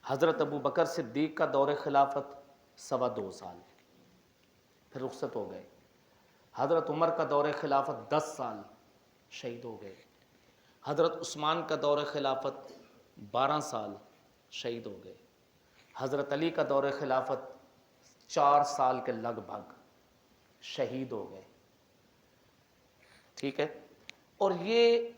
حضرت ابو بکر صدیق کا دور خلافت 2.25 سال، پھر رخصت ہو گئے۔ حضرت عمر کا دور خلافت 10 سال، شہید ہو گئے۔ حضرت عثمان کا دور خلافت 12 سال، شہید ہو گئے۔ حضرت علی کا دور خلافت 4 سال کے لگ بھگ، شہید ہو گئے۔ ٹھیک ہے، اور یہ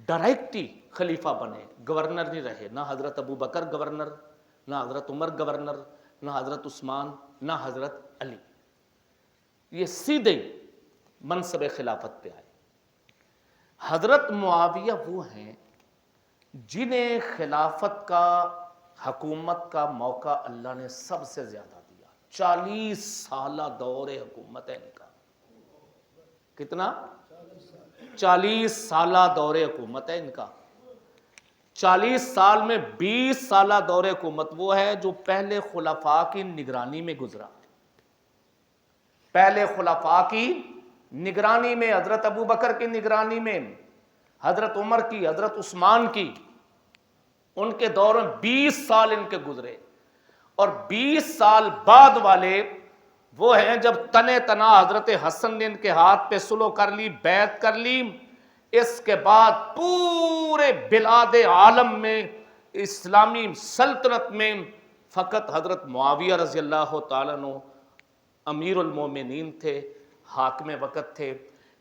ڈائریکٹ ہی خلیفہ بنے، گورنر نہیں رہے، نہ حضرت ابو بکر گورنر، نہ حضرت عمر گورنر، نہ حضرت عثمان، نہ حضرت علی، یہ سیدھے منصب خلافت پہ آئے۔ حضرت معاویہ وہ ہیں جنہیں خلافت کا، حکومت کا موقع اللہ نے سب سے زیادہ دیا۔ 40 سالہ دور حکومت ہے ان کا۔ کتنا؟ 40 سالہ دور حکومت ہے ان کا۔ 40 سال میں 20 سالہ دور حکومت وہ ہے جو پہلے خلفاء کی نگرانی میں گزرا۔ پہلے خلفاء کی نگرانی میں، حضرت ابو بکر کی نگرانی میں، حضرت عمر کی، حضرت عثمان کی، ان کے دور میں 20 سال ان کے گزرے۔ اور 20 سال بعد والے وہ ہیں جب تنے تنا حضرت حسن نے ان کے ہاتھ پہ صلح کر لی، بیعت کر لی۔ اس کے بعد پورے بلاد عالم میں، اسلامی سلطنت میں فقط حضرت معاویہ رضی اللہ تعالیٰ عنہ امیر المومنین تھے، حاکم وقت تھے۔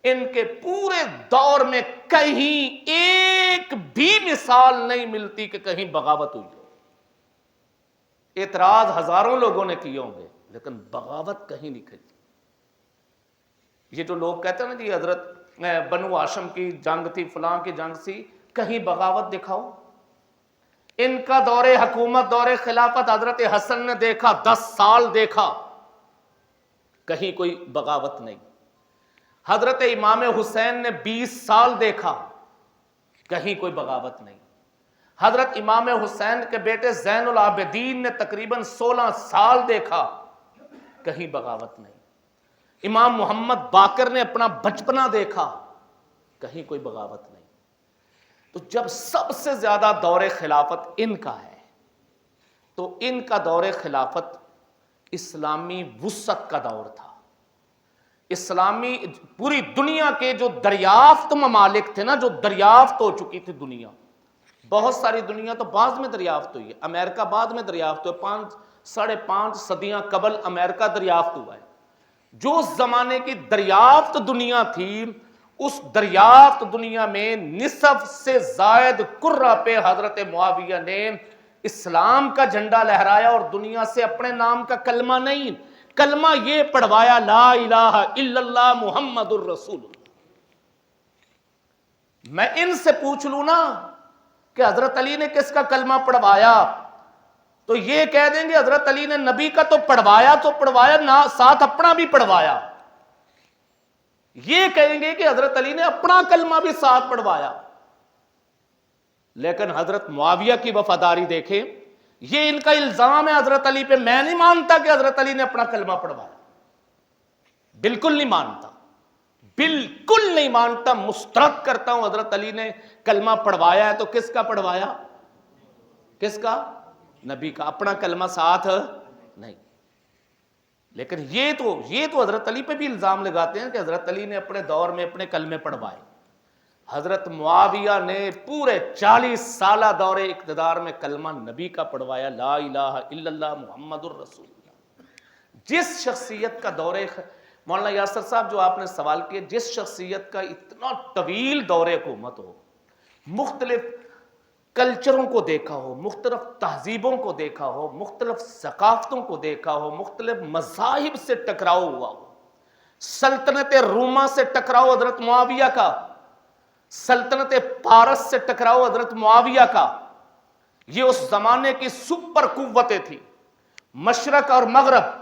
ان کے پورے دور میں کہیں ایک بھی مثال نہیں ملتی کہ کہیں بغاوت ہوئی ہو۔ اعتراض ہزاروں لوگوں نے کیے ہوں گے لیکن بغاوت کہیں نہیں کھلی۔ یہ جو لوگ کہتے ہیں نا جی حضرت بنو ہاشم کی جنگ تھی، فلاں کی جنگ تھی، کہیں بغاوت دکھاؤ۔ ان کا دور حکومت، دور خلافت حضرت حسن نے دیکھا، 10 سال دیکھا، کہیں کوئی بغاوت نہیں۔ حضرت امام حسین نے 20 سال دیکھا، کہیں کوئی بغاوت نہیں۔ حضرت امام حسین کے بیٹے زین العابدین نے تقریباً 16 سال دیکھا، کہیں بغاوت نہیں۔ امام محمد باقر نے اپنا بچپنا دیکھا، کہیں کوئی بغاوت نہیں۔ تو جب سب سے زیادہ دور خلافت ان کا ہے تو ان کا دور خلافت اسلامی وسعت کا دور تھا۔ اسلامی پوری دنیا کے جو دریافت ممالک تھے نا، جو دریافت ہو چکی تھی دنیا، بہت ساری دنیا تو بعد میں دریافت ہوئی ہے۔ امریکہ بعد میں دریافت ہوئے، 5.5 صدیاں قبل امریکہ دریافت ہوا ہے۔ جو اس زمانے کی دریافت دنیا تھی، اس دریافت دنیا میں نصف سے زائد کرہ پہ حضرت معاویہ نے اسلام کا جھنڈا لہرایا، اور دنیا سے اپنے نام کا کلمہ نہیں، کلمہ یہ پڑھوایا، لا الہ الا اللہ محمد الرسول اللہ۔ میں ان سے پوچھ لوں نا کہ حضرت علی نے کس کا کلمہ پڑھوایا، تو یہ کہہ دیں گے حضرت علی نے نبی کا تو پڑھوایا نہ، ساتھ اپنا بھی پڑھوایا۔ یہ کہیں گے کہ حضرت علی نے اپنا کلمہ بھی ساتھ پڑھوایا۔ لیکن حضرت معاویہ کی وفاداری دیکھیں، یہ ان کا الزام ہے حضرت علی پہ، میں نہیں مانتا کہ حضرت علی نے اپنا کلمہ پڑھوایا، بالکل نہیں مانتا، بالکل نہیں مانتا، مسترد کرتا ہوں حضرت علی نے کلمہ پڑھوایا ہے تو کس کا پڑھوایا؟ کس کا؟ نبی کا، اپنا کلمہ ساتھ نہیں۔ لیکن یہ تو حضرت علی پہ بھی الزام لگاتے ہیں کہ حضرت علی نے اپنے دور میں اپنے کلمے پڑھوائے۔ حضرت معاویہ نے پورے 40 سالہ دور اقتدار میں کلمہ نبی کا پڑھوایا، لا الہ الا اللہ محمد الرسول اللہ۔ جس شخصیت کا دور، مولانا یاسر صاحب جو آپ نے سوال کیا، جس شخصیت کا اتنا طویل دور حکومت ہو، مختلف کلچروں کو دیکھا ہو، مختلف تہذیبوں کو دیکھا ہو، مختلف ثقافتوں کو دیکھا ہو، مختلف مذاہب سے ٹکراؤ ہوا ہو، سلطنت روما سے ٹکراؤ حضرت معاویہ کا، سلطنت پارس سے ٹکراؤ حضرت معاویہ کا، یہ اس زمانے کی سپر قوتیں تھی۔ مشرق اور مغرب،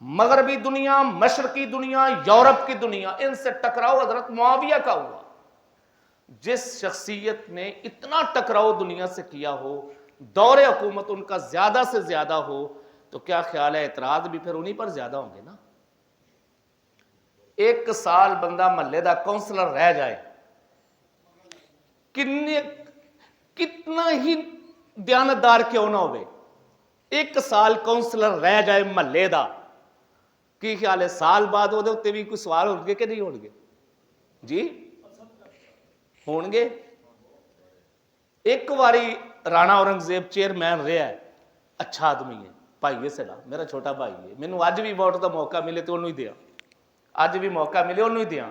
مغربی دنیا، مشرقی دنیا، یورپ کی دنیا، ان سے ٹکراؤ حضرت معاویہ کا ہوا۔ جس شخصیت نے اتنا ٹکراؤ دنیا سے کیا ہو، دور حکومت ان کا زیادہ سے زیادہ ہو، تو کیا خیال ہے اعتراض بھی پھر انہی پر زیادہ ہوں گے نا۔ 1 سال بندہ محلے دا کونسلر رہ جائے، کتنا ہی دیانتدار کیوں نہ ہوئے، 1 سال کونسلر رہ جائے محلے دا، کی خیال ہے سال بعد وہ بھی کوئی سوال ہو گے کہ نہیں ہو گے؟ جی ہون گے۔ ایک واری رانا اورنگزیب چیئرمین رہا ہے، اچھا آدمی ہے، بھائی سے میرا چھوٹا بھائی ہے، مینوں اج بھی ووٹ کا موقع ملے تو انہوں ہی دیا، اج بھی موقع ملے انہوں ہی دیا،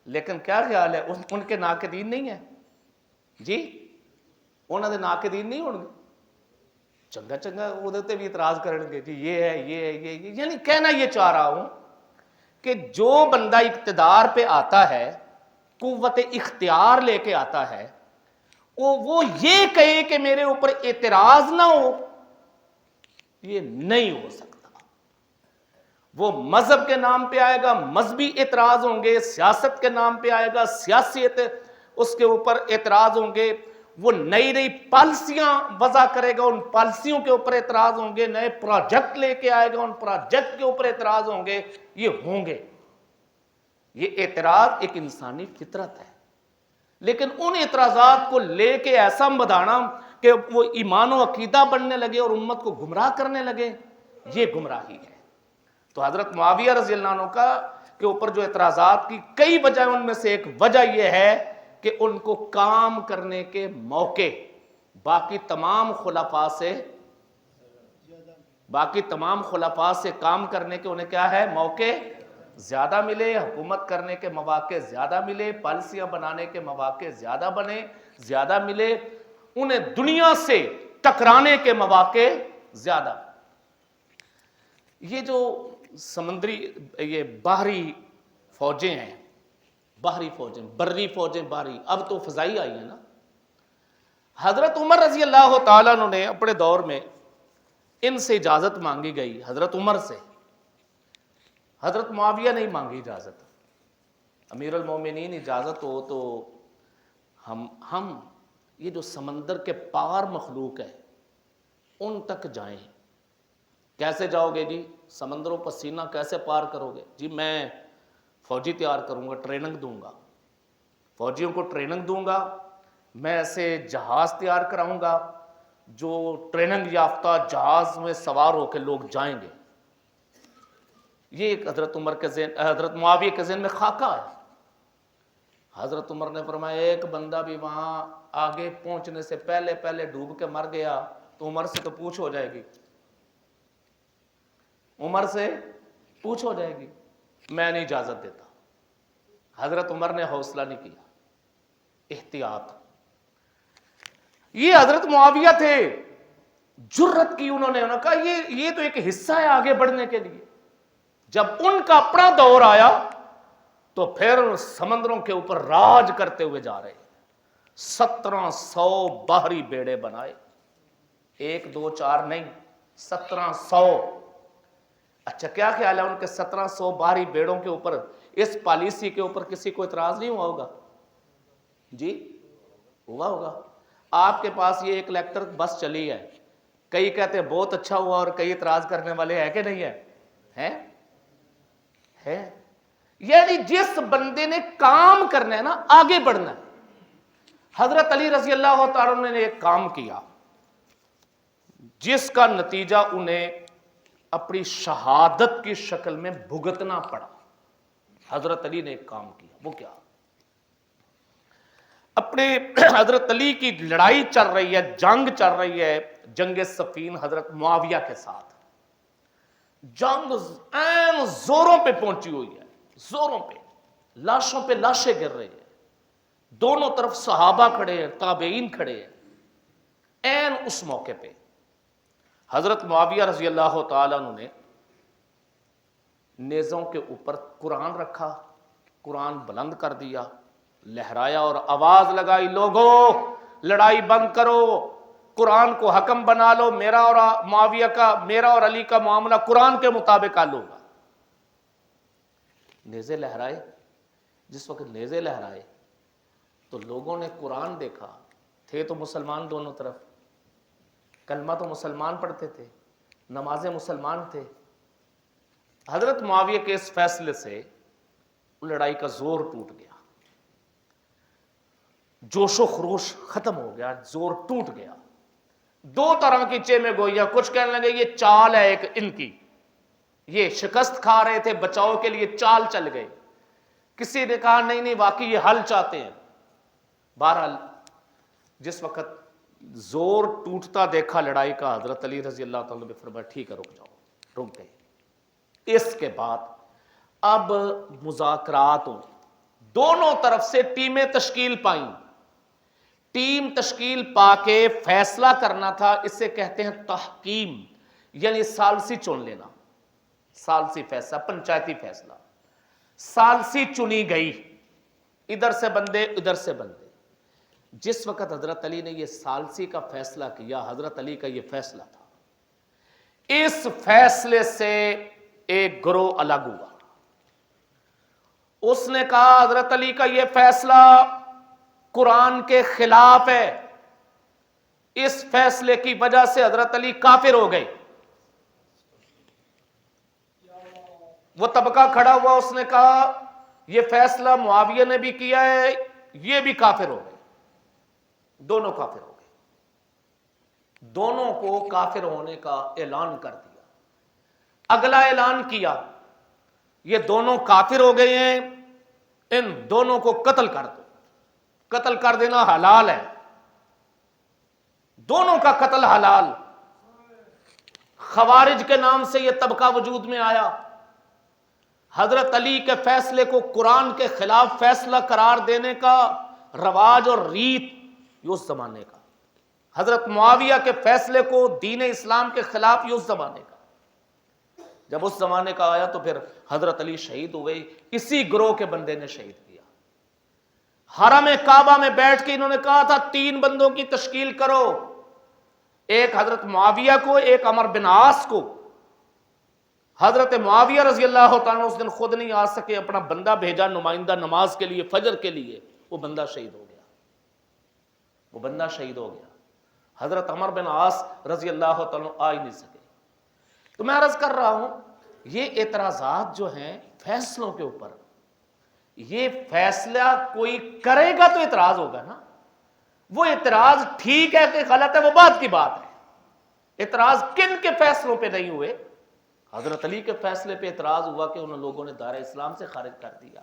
لیکن کیا خیال ہے ان کے ناقدین نہیں ہیں جی، انہوں نے ناقدین نہیں ہون گے، چنگا چنگا وہ بھی اعتراض کریں گے کہ یہ ہے یہ ہے یہ، یعنی کہنا یہ چاہ رہا ہوں کہ جو بندہ اقتدار پہ آتا ہے، قوت اختیار لے کے آتا ہے، وہ یہ کہے کہ میرے اوپر اعتراض نہ ہو، یہ نہیں ہو سکتا۔ وہ مذہب کے نام پہ آئے گا، مذہبی اعتراض ہوں گے، سیاست کے نام پہ آئے گا، سیاسی اس کے اوپر اعتراض ہوں گے، وہ نئی نئی پالیسیاں وضع کرے گا، ان پالیسیوں کے اوپر اعتراض ہوں گے، نئے پروجیکٹ لے کے آئے گا، ان پروجیکٹ کے اوپر اعتراض ہوں گے، یہ ہوں گے۔ یہ اعتراض ایک انسانی فطرت ہے، لیکن ان اعتراضات کو لے کے ایسا مدانا کہ وہ ایمان و عقیدہ بننے لگے اور امت کو گمراہ کرنے لگے، یہ گمراہی ہے۔ تو حضرت معاویہ رضی اللہ عنہ کا کے اوپر جو اعتراضات کی کئی وجہ، ان میں سے ایک وجہ یہ ہے کہ ان کو کام کرنے کے موقع باقی تمام خلفاء سے کام کرنے کے انہیں کیا ہے، موقع زیادہ ملے، حکومت کرنے کے مواقع زیادہ ملے، پالیسیاں بنانے کے مواقع زیادہ ملے، انہیں دنیا سے ٹکرانے کے مواقع زیادہ۔ یہ جو سمندری یہ باہری فوجیں ہیں، بری فوجیں باہری، اب تو فضائی آئی ہیں نا۔ حضرت عمر رضی اللہ تعالیٰ عنہ نے اپنے دور میں ان سے اجازت مانگی گئی، حضرت عمر سے، حضرت معاویہ نہیں مانگی اجازت۔ امیر المومنین اجازت ہو تو ہم یہ جو سمندر کے پار مخلوق ہے ان تک جائیں۔ کیسے جاؤ گے جی؟ سمندروں پر سینہ کیسے پار کرو گے؟ جی میں فوجی تیار کروں گا، ٹریننگ دوں گا، فوجیوں کو ٹریننگ دوں گا، میں ایسے جہاز تیار کراؤں گا جو ٹریننگ یافتہ جہاز میں سوار ہو کے لوگ جائیں گے۔ یہ ایک حضرت معاویہ کے ذہن میں خاکہ ہے۔ حضرت عمر نے فرمایا ایک بندہ بھی وہاں آگے پہنچنے سے پہلے ڈوب کے مر گیا تو عمر سے تو پوچھ ہو جائے گی، عمر سے پوچھ ہو جائے گی، میں نہیں اجازت دیتا۔ حضرت عمر نے حوصلہ نہیں کیا، احتیاط۔ یہ حضرت معاویہ تھے، جرت کی انہوں نے کہا یہ تو ایک حصہ ہے آگے بڑھنے کے لیے۔ جب ان کا اپنا دور آیا تو پھر سمندروں کے اوپر راج کرتے ہوئے جا رہے، 1700 باہری بیڑے بنائے، 1 2 4 نہیں، 1700۔ اچھا کیا خیال ہے ان کے 1700 باہری بیڑوں کے اوپر، اس پالیسی کے اوپر کسی کو اعتراض نہیں ہوا ہوگا؟ جی ہوا ہوگا۔ آپ کے پاس یہ 1 الیکٹرک بس چلی ہے، کئی کہتے ہیں بہت اچھا ہوا اور کئی اعتراض کرنے والے ہیں کہ نہیں ہے؟ یعنی جس بندے نے کام کرنا ہے نا، آگے بڑھنا ہے۔ حضرت علی رضی اللہ تعالیٰ نے ایک کام کیا جس کا نتیجہ انہیں اپنی شہادت کی شکل میں بھگتنا پڑا۔ حضرت علی نے ایک کام کیا، وہ کیا؟ اپنے حضرت علی کی لڑائی چل رہی ہے، جنگ چل رہی ہے، جنگ صفین حضرت معاویہ کے ساتھ، جنگ این زوروں پہ پہنچی ہوئی ہے، زوروں پہ، لاشوں پہ لاشیں گر رہی ہیں، دونوں طرف صحابہ کھڑے ہیں، تابعین کھڑے ہیں۔ این اس موقع پہ حضرت معاویہ رضی اللہ تعالیٰ عنہ نے نیزوں کے اوپر قرآن رکھا، قرآن بلند کر دیا، لہرایا اور آواز لگائی، لوگوں لڑائی بند کرو، قرآن کو حکم بنا لو، میرا اور معاویہ کا، میرا اور علی کا معاملہ قرآن کے مطابق حل ہوگا۔ نیزے لہرائے، جس وقت نیزے لہرائے تو لوگوں نے قرآن دیکھا، تھے تو مسلمان دونوں طرف، کلمہ تو مسلمان پڑھتے تھے، نمازیں مسلمان تھے۔ حضرت معاویہ کے اس فیصلے سے لڑائی کا زور ٹوٹ گیا۔ جوش و خروش ختم ہو گیا، زور ٹوٹ گیا. دو طرح کی چیمے گوئیاں. کچھ کہنے لگے یہ چال ہے ایک ان کی، یہ شکست کھا رہے تھے، بچاؤ کے لیے چال چل گئے. کسی نے کہا نہیں نہیں واقعی یہ حل چاہتے ہیں. بہرحال جس وقت زور ٹوٹتا دیکھا لڑائی کا، حضرت علی رضی اللہ تعالیٰ نے فرمایا ٹھیک ہے رک جاؤ. رک گئے. اس کے بعد اب مذاکرات ہوں، دونوں طرف سے ٹیمیں تشکیل پائیں. ٹیم تشکیل پا کے فیصلہ کرنا تھا. اسے کہتے ہیں تحکیم، یعنی ثالثی چن لینا. ثالثی فیصلہ، پنچایتی فیصلہ. ثالثی چنی گئی، ادھر سے بندے ادھر سے بندے. جس وقت حضرت علی نے یہ ثالثی کا فیصلہ کیا، حضرت علی کا یہ فیصلہ تھا. اس فیصلے سے ایک گروہ الگ ہوا. اس نے کہا حضرت علی کا یہ فیصلہ قرآن کے خلاف ہے، اس فیصلے کی وجہ سے حضرت علی کافر ہو گئے. وہ طبقہ کھڑا ہوا، اس نے کہا یہ فیصلہ معاویہ نے بھی کیا ہے، یہ بھی کافر ہو گئے. دونوں کافر ہو گئے. دونوں کو کافر ہونے کا اعلان کر دیا. اگلا اعلان کیا یہ دونوں کافر ہو گئے ہیں، ان دونوں کو قتل کر دو. قتل کر دینا حلال ہے، دونوں کا قتل حلال. خوارج کے نام سے یہ طبقہ وجود میں آیا. حضرت علی کے فیصلے کو قرآن کے خلاف فیصلہ قرار دینے کا رواج اور ریت یہ اس زمانے کا. حضرت معاویہ کے فیصلے کو دین اسلام کے خلاف یہ اس زمانے کا. جب اس زمانے کا آیا تو پھر حضرت علی شہید ہوئے. اسی گروہ کے بندے نے شہید کیا. حرم کعبہ میں بیٹھ کے انہوں نے کہا تھا 3 بندوں کی تشکیل کرو، ایک حضرت معاویہ کو، ایک عمر بن عاص کو. حضرت معاویہ رضی اللہ تعالیٰ اس دن خود نہیں آ سکے، اپنا بندہ بھیجا نمائندہ نماز کے لیے، فجر کے لیے. وہ بندہ شہید ہو گیا. وہ بندہ شہید ہو گیا. حضرت عمر بن عاص رضی اللہ تعالیٰ آ ہی نہیں سکے. تو میں عرض کر رہا ہوں یہ اعتراضات جو ہیں فیصلوں کے اوپر، یہ فیصلہ کوئی کرے گا تو اعتراض ہوگا نا. وہ اعتراض ٹھیک ہے کہ غلط ہے وہ بات کی بات ہے. اعتراض کن کے فیصلوں پہ نہیں ہوئے؟ حضرت علی کے فیصلے پہ اعتراض ہوا کہ ان لوگوں نے دار اسلام سے خارج کر دیا.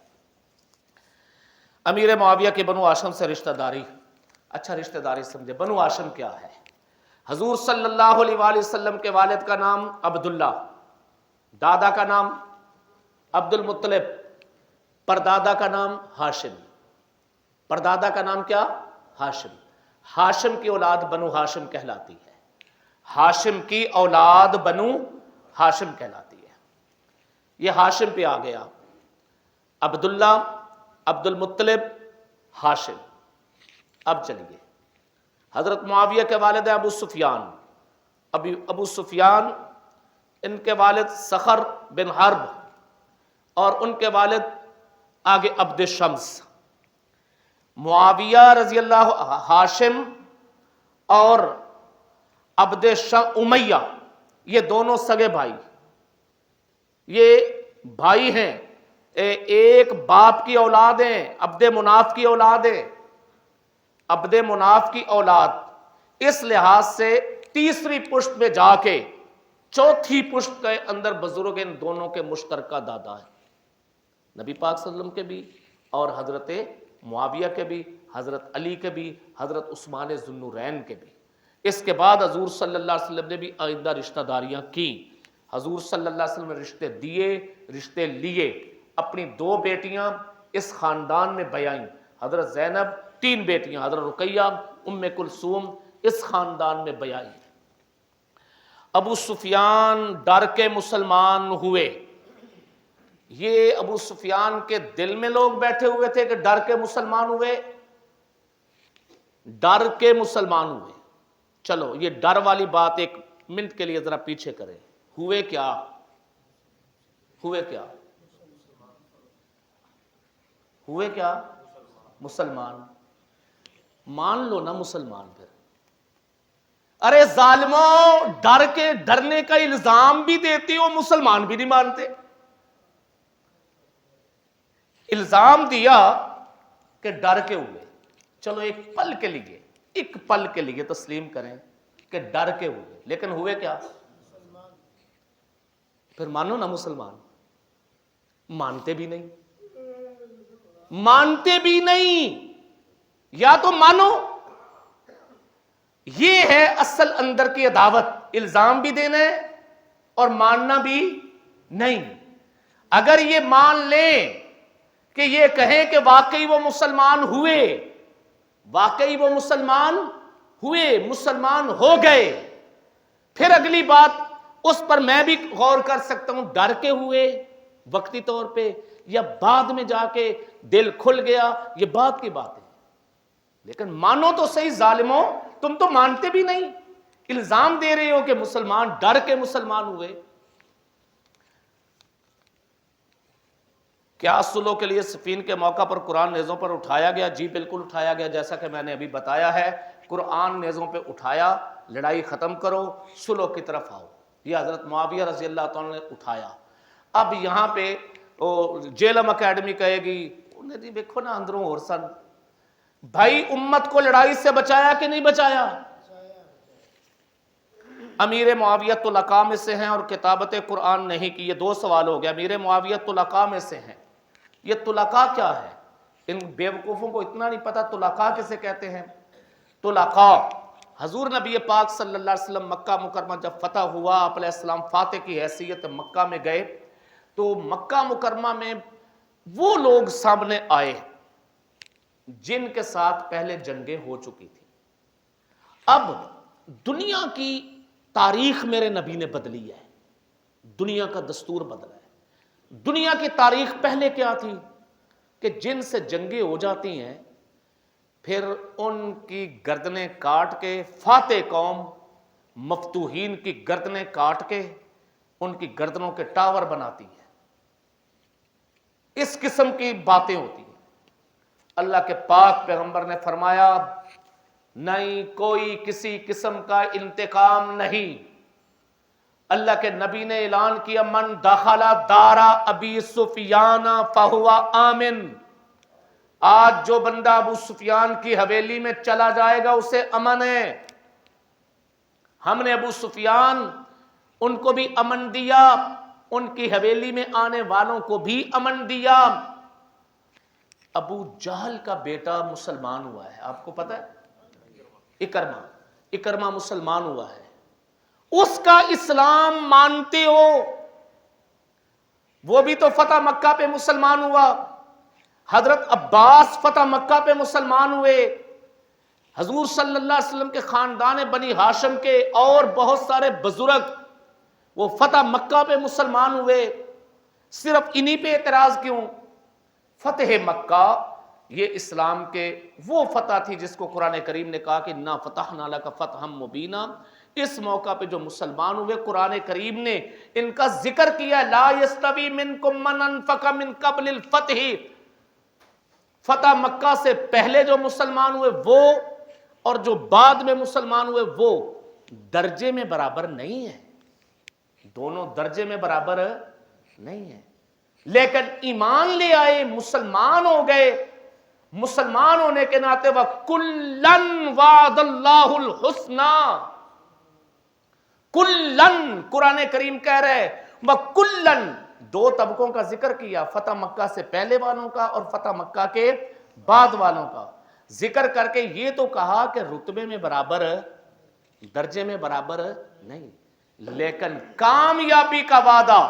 امیر معاویہ کے بنو ہاشم سے رشتہ داری. اچھا رشتہ داری سمجھے. بنو ہاشم کیا ہے؟ حضور صلی اللہ علیہ وآلہ وسلم کے والد کا نام عبداللہ، دادا کا نام عبد المطلب، پردادا کا نام ہاشم. پردادا کا نام کیا؟ ہاشم. ہاشم کی اولاد بنو ہاشم کہلاتی ہے. ہاشم کی اولاد بنو ہاشم کہلاتی ہے. یہ ہاشم پہ آ گیا. عبداللہ، عبد المطلب، ہاشم. اب چلیے حضرت معاویہ کے والد ہیں ابو سفیان. ابو سفیان ان کے والد سخر بن حرب، اور ان کے والد آگے عبد شمس. معاویہ رضی اللہ، ہاشم اور عبد امیہ یہ دونوں سگے بھائی. یہ بھائی ہیں، ایک باپ کی اولاد ہیں. عبد مناف کی اولاد ہے. عبد مناف کی اولاد اس لحاظ سے تیسری پشت میں جا کے چوتھی پشت کے اندر بزرگ ان دونوں کے مشترکہ دادا ہیں. نبی پاک صلی اللہ علیہ وسلم کے بھی اور حضرت معاویہ کے بھی، حضرت علی کے بھی، حضرت عثمان ذو النورین کے بھی. اس کے بعد حضور صلی اللہ علیہ وسلم نے بھی آئندہ رشتہ داریاں کی. حضور صلی اللہ علیہ وسلم نے رشتے دیے، رشتے لیے. اپنی 2 بیٹیاں اس خاندان میں بیائیں. حضرت زینب، 3 بیٹیاں حضرت رقیہ، ام کلثوم اس خاندان میں بیائی. ابو سفیان ڈر کے مسلمان ہوئے. یہ ابو سفیان کے دل میں لوگ بیٹھے ہوئے تھے کہ ڈر کے مسلمان ہوئے؟ ڈر کے مسلمان ہوئے. چلو یہ ڈر والی بات ایک منٹ کے لیے ذرا پیچھے کریں. ہوئے کیا؟ ہوئے کیا؟ ہوئے کیا؟ مسلمان. مان لو نا مسلمان. پھر ارے ظالموں، ڈر کے ڈرنے کا الزام بھی دیتی ہو، مسلمان بھی نہیں مانتے. الزام دیا کہ ڈر کے ہوئے. چلو ایک پل کے لیے تسلیم کریں کہ ڈر کے ہوئے، لیکن ہوئے کیا؟ پھر مانو نا مسلمان، مانتے بھی نہیں، یا تو مانو، یہ ہے اصل اندر کی عداوت، الزام بھی دینا ہے اور ماننا بھی نہیں۔ اگر یہ مان لیں کہ یہ کہیں کہ واقعی وہ مسلمان ہو گئے، پھر اگلی بات اس پر میں بھی غور کر سکتا ہوں، ڈر کے ہوئے وقتی طور پہ یا بعد میں جا کے دل کھل گیا، یہ بات کی بات ہے۔ لیکن مانو تو صحیح ظالموں، تم تو مانتے بھی نہیں، الزام دے رہے ہو کہ مسلمان ڈر کے مسلمان ہوئے۔ کیا صلح کے لیے صفین کے موقع پر قرآن نیزوں پر اٹھایا گیا؟ جی بالکل اٹھایا گیا، جیسا کہ میں نے ابھی بتایا ہے، قرآن نیزوں پہ اٹھایا، لڑائی ختم کرو، صلح کی طرف آؤ، یہ حضرت معاویہ رضی اللہ تعالیٰ نے اٹھایا۔ اب یہاں پہ جیلم اکیڈمی کہے گی انہیں جی دیکھو نا اندروں اور سن، بھائی امت کو لڑائی سے بچایا کہ نہیں بچایا؟ امیر معاویہ طلقاء میں سے ہیں اور کتابت قرآن نہیں کی، یہ دو سوال ہو گیا۔ امیر معاویہ طلقاء میں سے ہیں، یہ طلقاء کیا ہے؟ ان بیوقوفوں کو اتنا نہیں پتا طلقاء کسے کہتے ہیں۔ طلقاء، حضور نبی پاک صلی اللہ علیہ وسلم مکہ مکرمہ جب فتح ہوا، آپ علیہ السلام فاتح کی حیثیت مکہ میں گئے، تو مکہ مکرمہ میں وہ لوگ سامنے آئے جن کے ساتھ پہلے جنگیں ہو چکی تھی۔ اب دنیا کی تاریخ میرے نبی نے بدلی ہے، دنیا کا دستور بدلا ہے۔ دنیا کی تاریخ پہلے کیا تھی کہ جن سے جنگیں ہو جاتی ہیں پھر ان کی گردنیں کاٹ کے، فاتح قوم مفتوحین کی گردنیں کاٹ کے ان کی گردنوں کے ٹاور بناتی ہے، اس قسم کی باتیں ہوتی ہیں۔ اللہ کے پاک پیغمبر نے فرمایا نہیں، کوئی کسی قسم کا انتقام نہیں۔ اللہ کے نبی نے اعلان کیا من دخل دار ابی سفیان فہو آمن، آج جو بندہ ابو سفیان کی حویلی میں چلا جائے گا اسے امن ہے۔ ہم نے ابو سفیان ان کو بھی امن دیا، ان کی حویلی میں آنے والوں کو بھی امن دیا۔ ابو جہل کا بیٹا مسلمان ہوا ہے، آپ کو پتہ ہے؟ اکرمہ مسلمان ہوا ہے، اس کا اسلام مانتے ہو؟ وہ بھی تو فتح مکہ پہ مسلمان ہوا۔ حضرت عباس فتح مکہ پہ مسلمان ہوئے، حضور صلی اللہ علیہ وسلم کے خاندان بنی ہاشم کے اور بہت سارے بزرگ وہ فتح مکہ پہ مسلمان ہوئے۔ صرف انہی پہ اعتراض کیوں؟ فتح مکہ یہ اسلام کے وہ فتح تھی جس کو قرآن کریم نے کہا کہ انا فتحنا لک فتحا مبینا۔ اس موقع پہ جو مسلمان ہوئے قرآن کریم نے ان کا ذکر کیا، لا یستوی منکم من انفق من قبل الفتح، فتح مکہ سے پہلے جو مسلمان ہوئے وہ اور جو بعد میں مسلمان ہوئے وہ درجے میں برابر نہیں ہے، دونوں درجے میں برابر نہیں ہے۔ لیکن ایمان لے آئے، مسلمان ہو گئے، مسلمان ہونے کے ناطے وَكُلًّا وَعَدَ اللَّهُ الْحُسْنَى، کلن قرآن کریم کہہ رہے وَكُلًّا، دو طبقوں کا ذکر کیا، فتح مکہ سے پہلے والوں کا اور فتح مکہ کے بعد والوں کا ذکر کر کے یہ تو کہا کہ رتبے میں برابر، درجے میں برابر نہیں، لیکن کامیابی کا وعدہ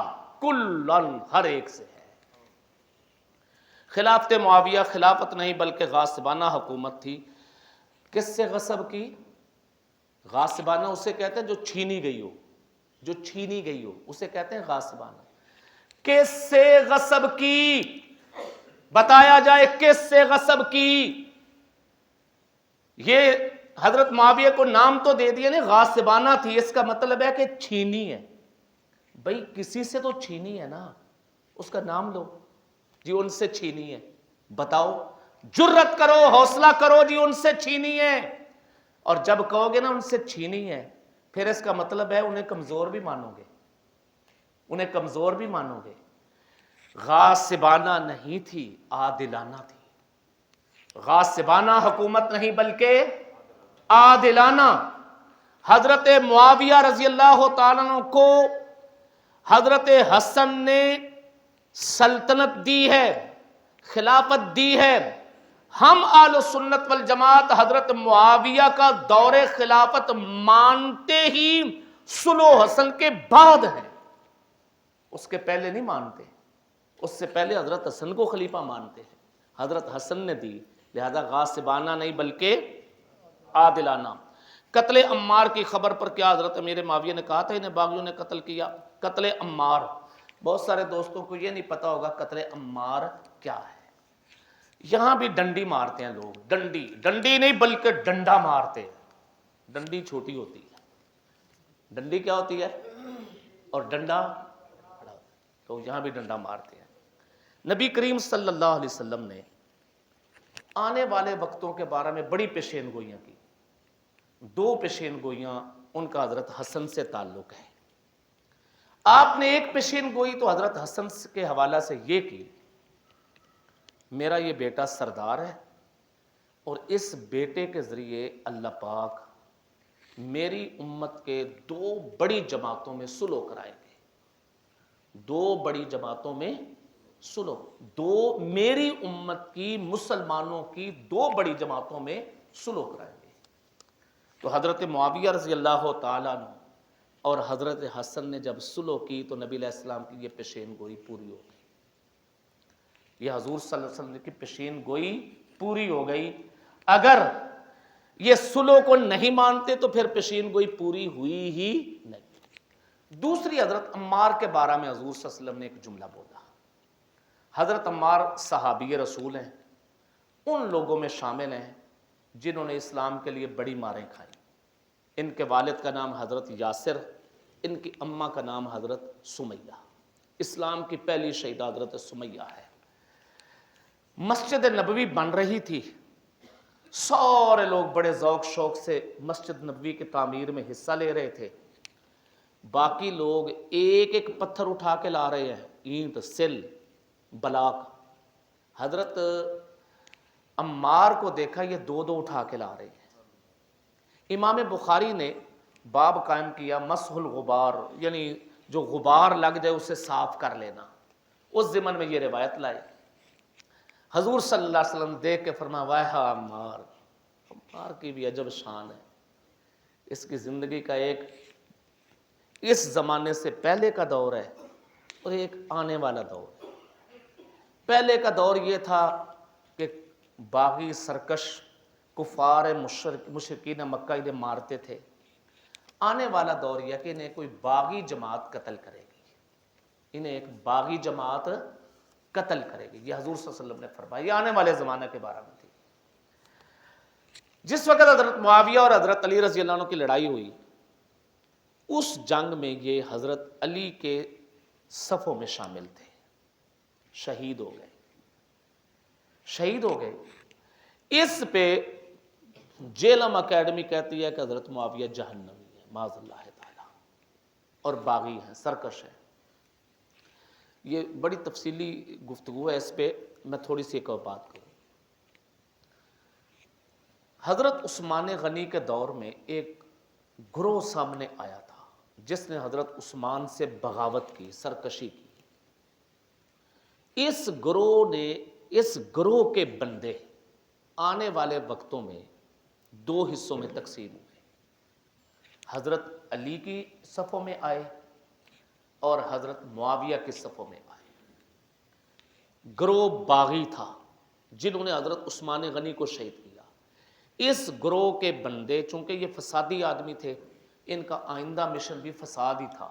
کلن ہر ایک سے ہے۔ خلافت معاویہ خلافت نہیں بلکہ غاصبانہ حکومت تھی۔ کس سے غصب کی؟ غاصبانہ اسے کہتے ہیں جو چھینی گئی ہو، جو چھینی گئی ہو اسے کہتے ہیں غاصبانہ۔ کس سے غصب کی؟ بتایا جائے کس سے غصب کی؟ یہ حضرت معاویہ کو نام تو دے دیا نہیں، غاصبانہ تھی، اس کا مطلب ہے کہ چھینی ہے۔ بھئی کسی سے تو چھینی ہے نا، اس کا نام لو جی ان سے چھینی ہے، بتاؤ، جرت کرو، حوصلہ کرو جی ان سے چھینی ہے۔ اور جب کہو گے نا ان سے چھینی ہے پھر اس کا مطلب ہے انہیں کمزور بھی مانو گے، انہیں کمزور بھی مانو گے۔ غاصبانہ نہیں تھی، عادلانہ تھی۔ غاصبانہ حکومت نہیں بلکہ عادلانہ۔ حضرت معاویہ رضی اللہ تعالیٰ عنہ کو حضرت حسن نے سلطنت دی ہے، خلافت دی ہے۔ ہم اہل سنت والجماعت حضرت معاویہ کا دور خلافت مانتے ہی صلح حسن کے بعد ہیں، اس کے پہلے نہیں مانتے۔ اس سے پہلے حضرت حسن کو خلیفہ مانتے ہیں، حضرت حسن نے دی، لہذا غاصبانہ نہیں بلکہ عادلانہ۔ قتل عمار کی خبر پر کیا حضرت امیر معاویہ نے کہا تھا انہیں باغیوں نے قتل کیا؟ قتل عمار، بہت سارے دوستوں کو یہ نہیں پتا ہوگا قتل عمار کیا ہے۔ یہاں بھی ڈنڈی مارتے ہیں لوگ، ڈنڈی نہیں بلکہ ڈنڈا مارتے ہیں۔ ڈنڈی چھوٹی ہوتی ہے، ڈنڈی کیا ہوتی ہے، اور ڈنڈا بڑا ہوتا ہے، تو یہاں بھی ڈنڈا مارتے ہیں۔ نبی کریم صلی اللہ علیہ وسلم نے آنے والے وقتوں کے بارے میں بڑی پیشین گوئیاں کی۔ دو پیشین گوئیاں ان کا حضرت حسن سے تعلق ہے۔ آپ نے ایک پیشین گوئی تو حضرت حسن کے حوالہ سے یہ کی، میرا یہ بیٹا سردار ہے اور اس بیٹے کے ذریعے اللہ پاک میری امت کے دو بڑی جماعتوں میں صلح کرائیں گے۔ دو بڑی جماعتوں میں صلح، دو میری امت کی مسلمانوں کی دو بڑی جماعتوں میں صلح کرائیں گے۔ تو حضرت معاویہ رضی اللہ تعالیٰ عنہ اور حضرت حسن نے جب صلح کی تو نبی علیہ السلام کی یہ پیشین گوئی پوری ہو گئی۔ یہ حضور صلی اللہ علیہ وسلم کی پیشین گوئی پوری ہو گئی۔ اگر یہ صلح کو نہیں مانتے تو پھر پیشین گوئی پوری ہوئی ہی نہیں۔ دوسری حضرت عمار کے بارے میں حضور صلی اللہ علیہ وسلم نے ایک جملہ بولا۔ حضرت عمار صحابی رسول ہیں، ان لوگوں میں شامل ہیں جنہوں نے اسلام کے لیے بڑی ماریں کھائیں۔ ان کے والد کا نام حضرت یاسر، ان کی اماں کا نام حضرت سمیہ۔ اسلام کی پہلی شہیدہ حضرت سمیہ ہے۔ مسجد نبوی بن رہی تھی، سارے لوگ بڑے ذوق شوق سے مسجد نبوی کی تعمیر میں حصہ لے رہے تھے۔ باقی لوگ ایک ایک پتھر اٹھا کے لا رہے ہیں، اینٹ، سل، بلاک۔ حضرت عمار کو دیکھا یہ دو دو اٹھا کے لا رہے ہیں۔ امام بخاری نے باب قائم کیا مسح الغبار، یعنی جو غبار لگ جائے اسے صاف کر لینا، اس ضمن میں یہ روایت لائے۔ حضور صلی اللہ علیہ وسلم دیکھ کے فرمایا واہ عمار، عمار کی بھی عجب شان ہے، اس کی زندگی کا ایک اس زمانے سے پہلے کا دور ہے اور ایک آنے والا دور ہے۔ پہلے کا دور یہ تھا کہ باغی سرکش کفار مشرکین مکہ انہیں مارتے تھے۔ آنے والا دور یہ کہ انہیں کوئی باغی جماعت قتل کرے گی، انہیں ایک باغی جماعت قتل کرے گی۔ یہ حضور صلی اللہ علیہ وسلم نے فرمایا، یہ آنے والے زمانے کے بارے میں تھی۔ جس وقت حضرت معاویہ اور حضرت علی رضی اللہ عنہ کی لڑائی ہوئی، اس جنگ میں یہ حضرت علی کے صفوں میں شامل تھے، شہید ہو گئے، شہید ہو گئے۔ اس پہ جیلم اکیڈمی کہتی ہے کہ حضرت معاویہ جہنمی ہے، معاذ اللہ تعالی، اور باغی ہیں، سرکش ہیں۔ یہ بڑی تفصیلی گفتگو ہے، اس پہ میں تھوڑی سی ایک اور بات کروں۔ حضرت عثمان غنی کے دور میں ایک گروہ سامنے آیا تھا جس نے حضرت عثمان سے بغاوت کی، سرکشی کی۔ اس گروہ کے بندے آنے والے وقتوں میں دو حصوں میں تقسیم ہوئے، حضرت علی کی صفوں میں آئے اور حضرت معاویہ کے صفوں میں آئے۔ گروہ باغی تھا جنہوں نے حضرت عثمان غنی کو شہید کیا۔ اس گروہ کے بندے چونکہ یہ فسادی آدمی تھے، ان کا آئندہ مشن بھی فساد ہی تھا،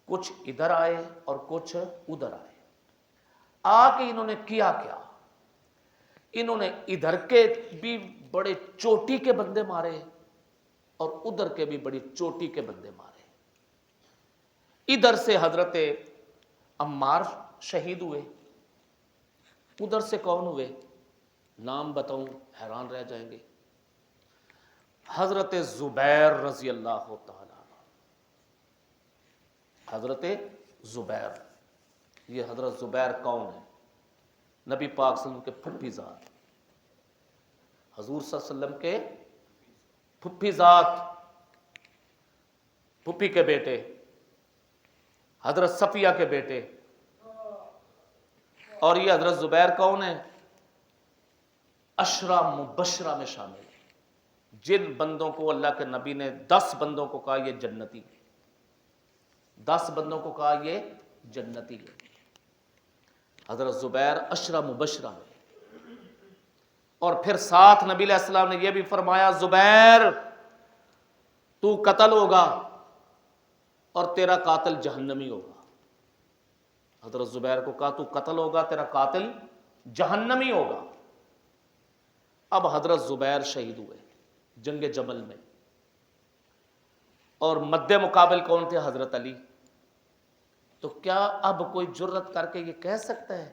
کچھ ادھر آئے اور کچھ ادھر آئے۔ آ کے انہوں نے کیا کیا، انہوں نے ادھر کے بھی بڑے چوٹی کے بندے مارے اور ادھر کے بھی بڑی چوٹی کے بندے مارے۔ ادھر سے حضرت عمار شہید ہوئے، ادھر سے کون ہوئے نام بتاؤں حیران رہ جائیں گے، حضرت زبیر رضی اللہ تعالی عنہ۔ حضرت زبیر، یہ حضرت زبیر کون ہے؟ نبی پاک صلی اللہ علیہ وسلم کے پھپھی زاد، حضور صلی اللہ علیہ وسلم کے پھپھی ذات، پھپھی کے بیٹے، حضرت صفیہ کے بیٹے. اور یہ حضرت زبیر کون ہے؟ عشرہ مبشرہ میں شامل ہے. جن بندوں کو اللہ کے نبی نے 10 بندوں کو کہا یہ جنتی، 10 بندوں کو کہا یہ جنتی ہے، حضرت زبیر عشرہ مبشرہ میں. اور پھر ساتھ نبی علیہ السلام نے یہ بھی فرمایا زبیر تو قتل ہوگا اور تیرا قاتل جہنمی ہوگا. حضرت زبیر کو کہا تو قتل ہوگا، تیرا قاتل جہنمی ہوگا. اب حضرت زبیر شہید ہوئے جنگ جمل میں، اور مد مقابل کون تھے؟ حضرت علی. تو کیا اب کوئی جرت کر کے یہ کہہ سکتا ہے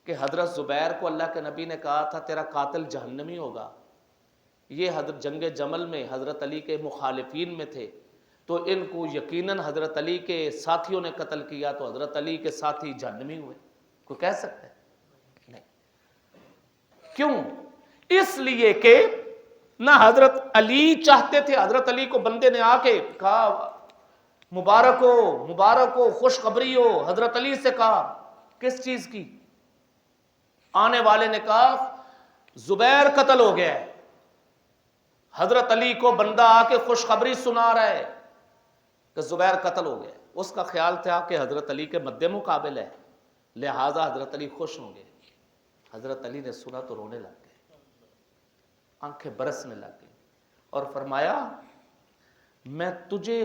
کہ حضرت زبیر کو اللہ کے نبی نے کہا تھا تیرا قاتل جہنمی ہوگا؟ یہ حضرت جنگ جمل میں حضرت علی کے مخالفین میں تھے، تو ان کو یقیناً حضرت علی کے ساتھیوں نے قتل کیا، تو حضرت علی کے ساتھی جہنمی ہوئے. کوئی کہہ سکتا ہے؟ نہیں. کیوں؟ اس لیے کہ نہ حضرت علی چاہتے تھے. حضرت علی کو بندے نے آ کے کہا مبارک ہو، خوشخبری ہو. حضرت علی سے کہا کس چیز کی؟ آنے والے نے کہا زبیر قتل ہو گیا ہے. حضرت علی کو بندہ آ کے خوشخبری سنا رہا ہے کہ زبیر قتل ہو گیا. اس کا خیال تھا کہ حضرت علی کے مد مقابل ہے، لہذا حضرت علی خوش ہوں گے. حضرت علی نے سنا تو رونے لگ گئے، آنکھیں برسنے لگ گئی، اور فرمایا میں تجھے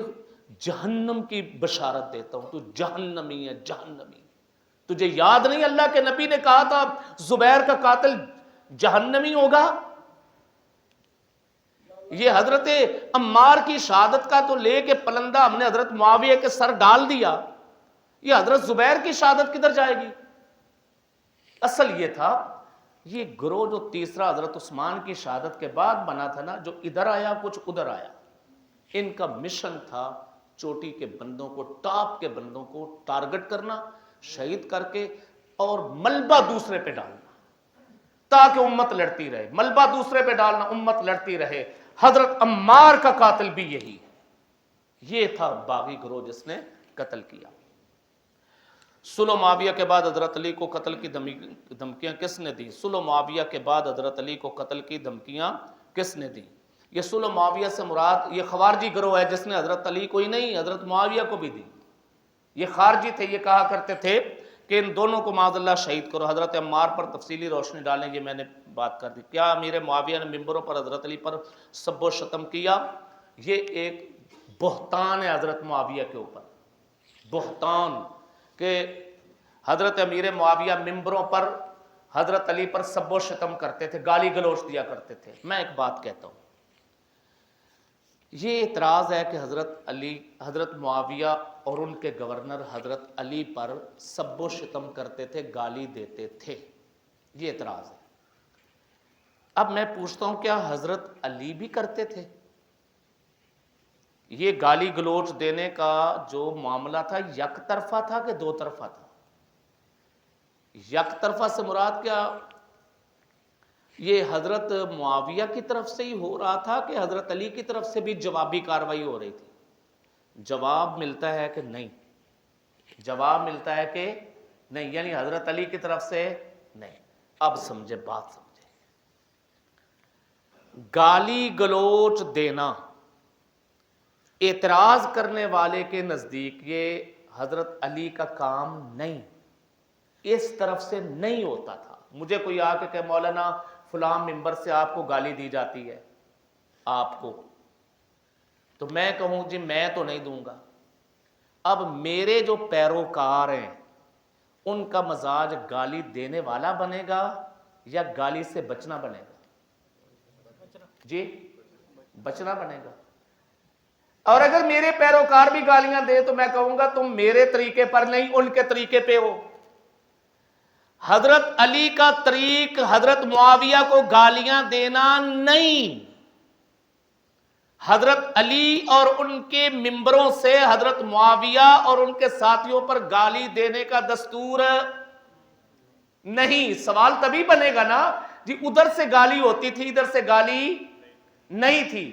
جہنم کی بشارت دیتا ہوں، تو جہنمی ہے، جہنمی. تجھے یاد نہیں اللہ کے نبی نے کہا تھا زبیر کا قاتل جہنمی ہوگا؟ یہ حضرت عمار کی شہادت کا تو لے کے پلندہ ہم نے حضرت معاویہ کے سر ڈال دیا، یہ حضرت زبیر کی شہادت کدھر جائے گی؟ اصل یہ تھا، یہ گروہ جو تیسرا حضرت عثمان کی شہادت کے بعد بنا تھا نا، جو ادھر آیا کچھ ادھر آیا، ان کا مشن تھا چوٹی کے بندوں کو، ٹاپ کے بندوں کو ٹارگٹ کرنا، شہید کر کے اور ملبہ دوسرے پہ ڈالنا تاکہ امت لڑتی رہے. ملبہ دوسرے پہ ڈالنا، امت لڑتی رہے. حضرت عمار کا قاتل بھی یہی، یہ تھا باغی گروہ جس نے قتل کیا. صلح معاویہ کے بعد حضرت علی کو قتل کی دھمکیاں کس نے دی؟ صلح معاویہ کے بعد حضرت علی کو قتل کی دھمکیاں کس نے دی؟ یہ صلح معاویہ سے مراد یہ خوارجی گروہ ہے جس نے حضرت علی کو ہی نہیں حضرت معاویہ کو بھی دی. یہ خارجی تھے، یہ کہا کرتے تھے کہ ان دونوں کو معاذ اللہ شہید کرو. حضرت عمار پر تفصیلی روشنی ڈالیں، یہ میں نے بات کر دی. کیا امیر معاویہ نے ممبروں پر حضرت علی پر سب و شتم کیا؟ یہ ایک بہتان ہے حضرت معاویہ کے اوپر، بہتان کہ حضرت امیر معاویہ ممبروں پر حضرت علی پر سب و شتم کرتے تھے، گالی گلوچ دیا کرتے تھے. میں ایک بات کہتا ہوں، یہ اعتراض ہے کہ حضرت معاویہ اور ان کے گورنر حضرت علی پر سب و شتم کرتے تھے، گالی دیتے تھے، یہ اعتراض ہے. اب میں پوچھتا ہوں کیا حضرت علی بھی کرتے تھے؟ یہ گالی گلوچ دینے کا جو معاملہ تھا یک طرفہ تھا کہ دو طرفہ تھا؟ یک طرفہ سے مراد کیا یہ حضرت معاویہ کی طرف سے ہی ہو رہا تھا کہ حضرت علی کی طرف سے بھی جوابی کارروائی ہو رہی تھی؟ جواب ملتا ہے کہ نہیں، جواب ملتا ہے کہ نہیں، یعنی حضرت علی کی طرف سے نہیں. اب سمجھے بات، سمجھے. گالی گلوچ دینا اعتراض کرنے والے کے نزدیک یہ حضرت علی کا کام نہیں، اس طرف سے نہیں ہوتا تھا. مجھے کوئی آ کے کہ مولانا فلاں ممبر سے آپ کو گالی دی جاتی ہے آپ کو، تو میں کہوں جی میں تو نہیں دوں گا. اب میرے جو پیروکار ہیں ان کا مزاج گالی دینے والا بنے گا یا گالی سے بچنا بنے گا؟ جی بچنا بنے گا. اور اگر میرے پیروکار بھی گالیاں دے تو میں کہوں گا تم میرے طریقے پر نہیں ان کے طریقے پہ ہو. حضرت علی کا طریق حضرت معاویہ کو گالیاں دینا نہیں، حضرت علی اور ان کے ممبروں سے حضرت معاویہ اور ان کے ساتھیوں پر گالی دینے کا دستور نہیں. سوال تبھی بنے گا نا جی ادھر سے گالی ہوتی تھی ادھر سے گالی نہیں تھی.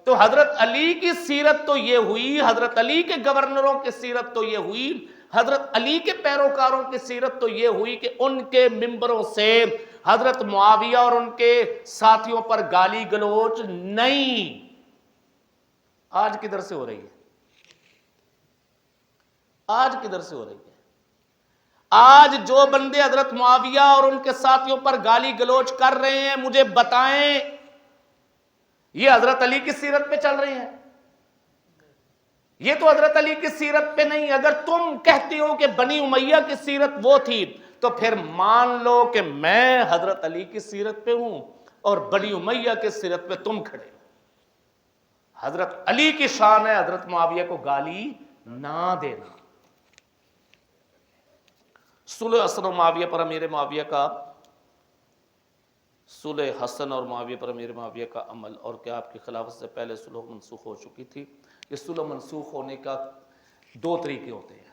تو حضرت علی کی سیرت تو یہ ہوئی, حضرت علی کے گورنروں کی سیرت تو یہ ہوئی, حضرت علی کے پیروکاروں کی سیرت تو یہ ہوئی کہ ان کے ممبروں سے حضرت معاویہ اور ان کے ساتھیوں پر گالی گلوچ نہیں. آج کدھر سے ہو رہی ہے؟ آج کدھر سے ہو رہی ہے؟ آج جو بندے حضرت معاویہ اور ان کے ساتھیوں پر گالی گلوچ کر رہے ہیں, مجھے بتائیں یہ حضرت علی کی سیرت پہ چل رہے ہیں؟ یہ تو حضرت علی کی سیرت پہ نہیں. اگر تم کہتے ہو کہ بنی امیہ کی سیرت وہ تھی تو پھر مان لو کہ میں حضرت علی کی سیرت پہ ہوں اور بنی امیہ کی سیرت پہ تم کھڑے. حضرت علی کی شان ہے حضرت معاویہ کو گالی نہ دینا. صلح حسن اور معاویہ پر امیر معاویہ کا صلح حسن اور معاویہ پر امیر معاویہ کا عمل, اور کیا آپ کی خلافت سے پہلے صلح منسوخ ہو چکی تھی؟ یہ صلح منسوخ ہونے کا دو طریقے ہوتے ہیں.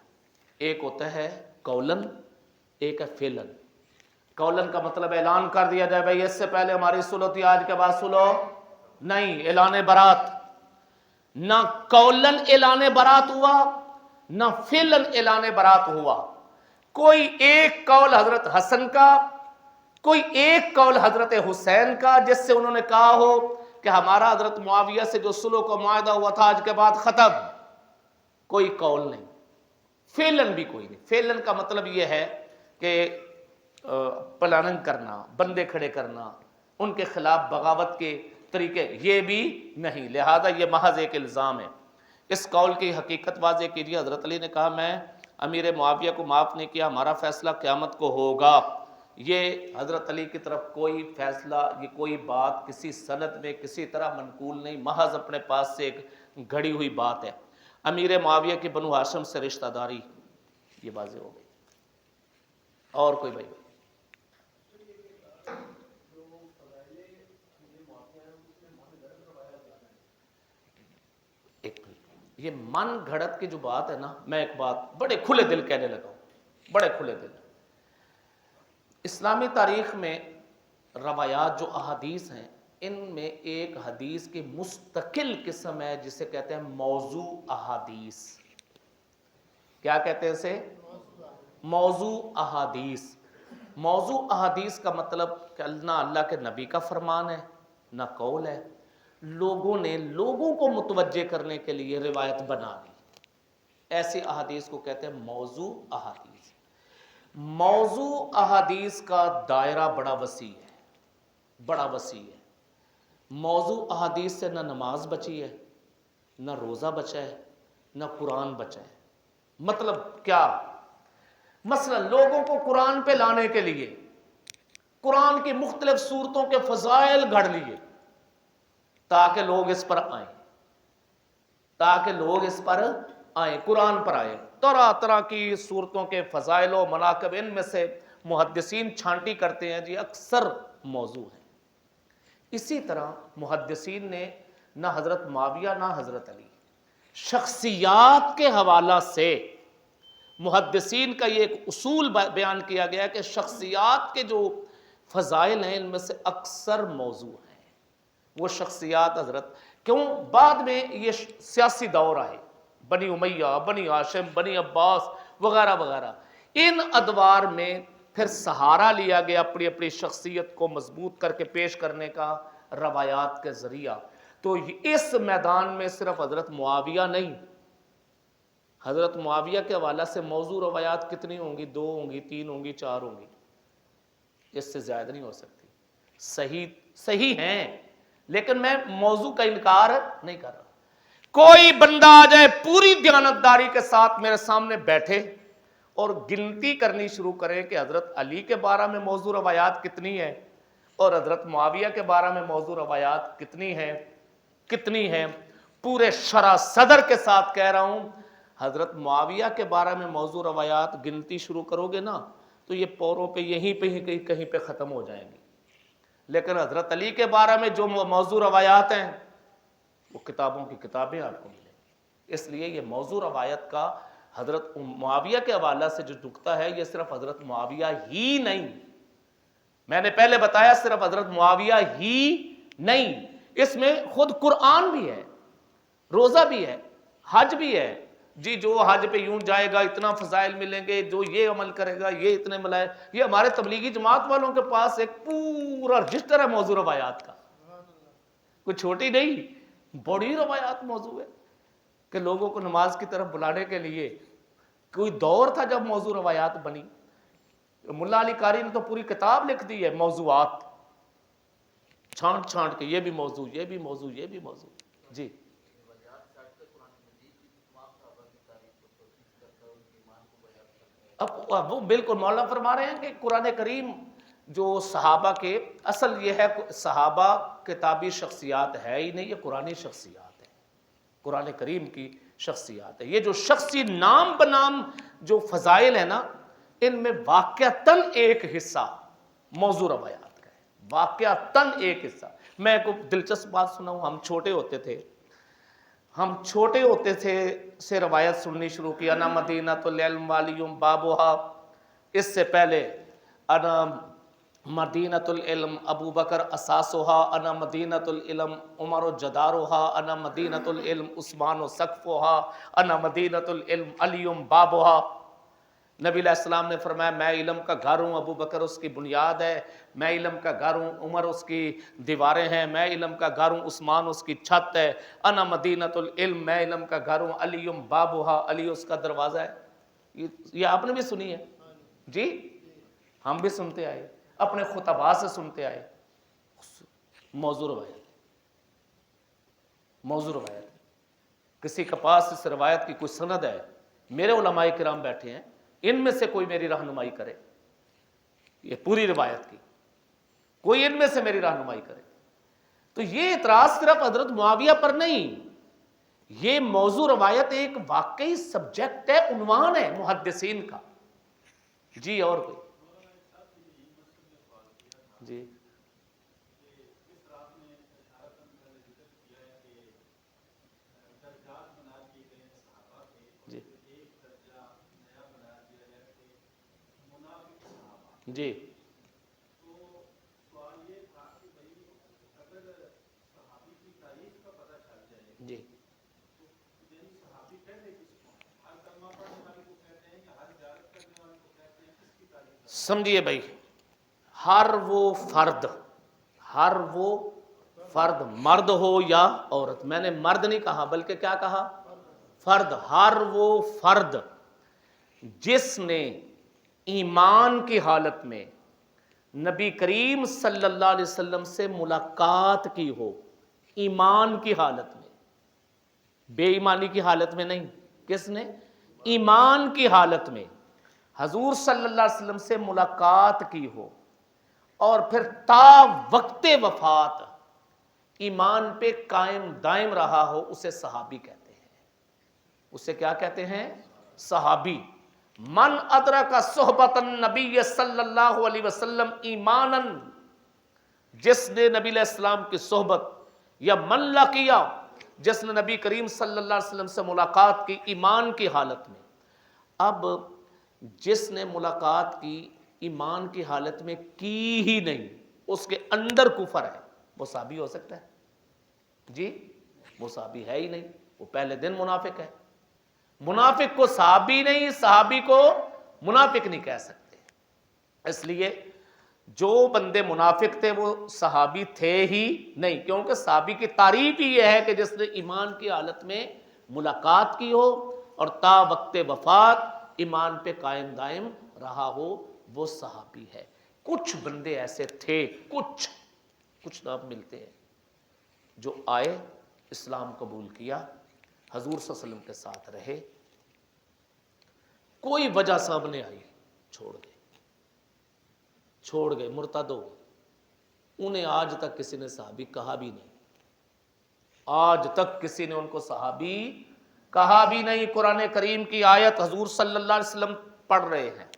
ایک ہوتا ہے قولن, ایک ہے فعلن. قولن کا مطلب اعلان کر دیا جائے بھائی اس سے پہلے ہماری صلح تھی, آج کے بعد صلح نہیں, اعلان برات. نہ قولن اعلان برات ہوا نہ فعلن اعلان برات ہوا. کوئی ایک قول حضرت حسن کا, کوئی ایک قول حضرت حسین کا جس سے انہوں نے کہا ہو کہ ہمارا حضرت معاویہ سے جو صلح کا معاہدہ ہوا تھا آج کے بعد ختم, کوئی قول نہیں. فعلن بھی کوئی نہیں. فعلن کا مطلب یہ ہے کہ پلاننگ کرنا, بندے کھڑے کرنا, ان کے خلاف بغاوت کے طریقے, یہ بھی نہیں. لہذا یہ محض ایک الزام ہے. اس قول کی حقیقت واضح کیجیے. حضرت علی نے کہا میں امیر معاویہ کو معاف نہیں کیا, ہمارا فیصلہ قیامت کو ہوگا. یہ حضرت علی کی طرف کوئی فیصلہ, یہ کوئی بات کسی سند میں کسی طرح منقول نہیں, محض اپنے پاس سے ایک گھڑی ہوئی بات ہے. امیر معاویہ کی بنو ہاشم سے رشتہ داری یہ واضح ہو گئی. اور کوئی بھائی؟ ایک یہ من گھڑت کی جو بات ہے نا, میں ایک بات بڑے کھلے دل کہنے لگا ہوں, بڑے کھلے دل. اسلامی تاریخ میں روایات جو احادیث ہیں ان میں ایک حدیث کی مستقل قسم ہے جسے کہتے ہیں موضوع احادیث. کیا کہتے ہیں اسے؟ موضوع احادیث. موضوع احادیث کا مطلب کہ نہ اللہ کے نبی کا فرمان ہے نہ قول ہے, لوگوں نے لوگوں کو متوجہ کرنے کے لیے روایت بنا لی. ایسی احادیث کو کہتے ہیں موضوع احادیث. موضوع احادیث کا دائرہ بڑا وسیع ہے, بڑا وسیع ہے. موضوع احادیث سے نہ نماز بچی ہے, نہ روزہ بچا ہے, نہ قرآن بچا ہے. مطلب کیا؟ مثلا لوگوں کو قرآن پہ لانے کے لیے قرآن کی مختلف صورتوں کے فضائل گھڑ لیے تاکہ لوگ اس پر آئیں, تاکہ لوگ اس پر آئیں, قرآن پر آئیں. طرح طرح کی صورتوں کے فضائل و مناقب, ان میں سے محدثین چھانٹی کرتے ہیں جی اکثر موضوع ہیں. اسی طرح محدثین نے نہ حضرت معاویہ نہ حضرت علی, شخصیات کے حوالہ سے محدثین کا یہ ایک اصول بیان کیا گیا کہ شخصیات کے جو فضائل ہیں ان میں سے اکثر موضوع ہیں. وہ شخصیات حضرت کیوں بعد میں یہ سیاسی دور آئے, بنی امیہ, بنی ہاشم, بنی عباس وغیرہ وغیرہ, ان ادوار میں پھر سہارا لیا گیا اپنی اپنی شخصیت کو مضبوط کر کے پیش کرنے کا روایات کے ذریعہ. تو اس میدان میں صرف حضرت معاویہ نہیں, حضرت معاویہ کے حوالہ سے موضوع روایات کتنی ہوں گی؟ 2 ہوں گی, 3 ہوں گی, 4 ہوں گی, اس سے زیادہ نہیں ہو سکتی. صحیح ہیں لیکن میں موضوع کا انکار نہیں کر رہا. کوئی بندہ آ جائے پوری دیانتداری کے ساتھ میرے سامنے بیٹھے اور گنتی کرنی شروع کرے کہ حضرت علی کے بارے میں موضوع روایات کتنی ہے اور حضرت معاویہ کے بارے میں موضوع روایات کتنی ہیں, پورے شرح صدر کے ساتھ کہہ رہا ہوں, حضرت معاویہ کے بارے میں موضوع روایات گنتی شروع کرو گے نا تو یہ پوروں پہ یہیں پہ ہی کہیں پہ ختم ہو جائیں گی. لیکن حضرت علی کے بارے میں جو موضوع روایات ہیں وہ کتابوں کی کتابیں آپ کو ملیں. اس لیے یہ موضوع روایت کا حضرت معاویہ کے حوالہ سے جو نقطہ ہے یہ صرف حضرت معاویہ ہی نہیں, میں نے پہلے بتایا صرف حضرت معاویہ ہی نہیں، اس میں خود قرآن بھی ہے، روزہ بھی ہے، حج بھی ہے، جی جو حج پہ یوں جائے گا اتنا فضائل ملیں گے، جو یہ عمل کرے گا یہ اتنے ملائے. یہ ہمارے تبلیغی جماعت والوں کے پاس ایک پورا رجسٹر ہے موضوع روایات کا، کوئی چھوٹی نہیں، بڑی روایات موضوع ہے کہ لوگوں کو نماز کی طرف بلانے کے لیے. کوئی دور تھا جب موضوع روایات بنی، ملا علی قاری نے تو پوری کتاب لکھ دی ہے موضوعات، چھانٹ چھانٹ کے، یہ بھی موضوع، یہ بھی موضوع، یہ بھی موضوع. جی اب وہ بالکل مولانا فرما رہے ہیں کہ قرآن کریم جو صحابہ کے، اصل یہ ہے صحابہ کتابی شخصیات ہے ہی نہیں، یہ قرآنی شخصیات ہے، قرآن کریم کی شخصیات ہے. یہ جو شخصی نام بنام جو فضائل ہیں نا، ان میں واقعتاً ایک حصہ موضوع روایات کا ہے، واقعتاً ایک حصہ. میں کو دلچسپ بات سناؤں، ہم چھوٹے ہوتے تھے سے روایت سننی شروع کی، انا مدینۃ العلم والیہم بابھا. اس سے پہلے انا مدینۃ العلم ابو بکر اساسھا، انا مدینۃ العلم عمر جدارھا، انا مدینۃ العلم عثمان سقفھا، انا مدینۃ العلم علی بابھا. نبی علیہ السلام نے فرمایا میں علم کا گھر ہوں، ابو بکر اس کی بنیاد ہے، میں علم کا گھر ہوں، عمر اس کی دیواریں ہیں، میں علم کا گھر ہوں، عثمان اس کی چھت ہے، انا مدینۃ العلم، میں علم کا گھر ہوں، علی بابھا، علی اس کا دروازہ ہے. یہ آپ نے بھی سنی ہے جی، ہم بھی سنتے آئے، اپنے خطباء سے سنتے آئے. موضوع روایت کسی کے پاس اس روایت کی کوئی سند ہے، میرے علماء کرام بیٹھے ہیں، ان میں سے کوئی میری رہنمائی کرے، یہ پوری روایت کی کوئی ان میں سے میری رہنمائی کرے. تو یہ اعتراض صرف حضرت معاویہ پر نہیں، یہ موضوع روایت ایک واقعی سبجیکٹ ہے، عنوان ہے محدثین کا. جی اور کوئی؟ جی جی جی جی سمجھیے بھائی، ہر وہ فرد مرد ہو یا عورت، میں نے مرد نہیں کہا بلکہ کیا کہا، فرد. ہر وہ فرد جس نے ایمان کی حالت میں نبی کریم صلی اللہ علیہ وسلم سے ملاقات کی ہو، ایمان کی حالت میں، بے ایمانی کی حالت میں نہیں، کس نے؟ ایمان کی حالت میں حضور صلی اللہ علیہ وسلم سے ملاقات کی ہو اور پھر تا وقت وفات ایمان پہ قائم دائم رہا ہو، اسے صحابی کہتے ہیں. اسے کیا کہتے ہیں؟ صحابی. من ادرک صحبت النبی صلی اللہ علیہ وسلم ایمانا، جس نے نبی علیہ السلام کی صحبت، یا من لقیا، جس نے نبی کریم صلی اللہ علیہ وسلم سے ملاقات کی ایمان کی حالت میں. اب جس نے ملاقات کی ایمان کی حالت میں کی ہی نہیں، اس کے اندر کفر ہے، وہ صحابی ہو سکتا ہے؟ جی وہ صحابی ہے ہی نہیں، وہ پہلے دن منافق ہے. منافق کو صحابی نہیں، صحابی کو منافق نہیں کہہ سکتے. اس لیے جو بندے منافق تھے وہ صحابی تھے ہی نہیں، کیونکہ صحابی کی تعریف ہی یہ ہے کہ جس نے ایمان کی حالت میں ملاقات کی ہو اور تا وقت وفات ایمان پہ قائم دائم رہا ہو، وہ صحابی ہے. کچھ بندے ایسے تھے، کچھ نام ملتے ہیں جو آئے، اسلام قبول کیا، حضور صلی اللہ علیہ وسلم کے ساتھ رہے، کوئی وجہ سامنے آئی چھوڑ گئے، مرتد ہو گئے. انہیں آج تک کسی نے صحابی کہا بھی نہیں، آج تک کسی نے ان کو صحابی کہا بھی نہیں. قرآن کریم کی آیت حضور صلی اللہ علیہ وسلم پڑھ رہے ہیں،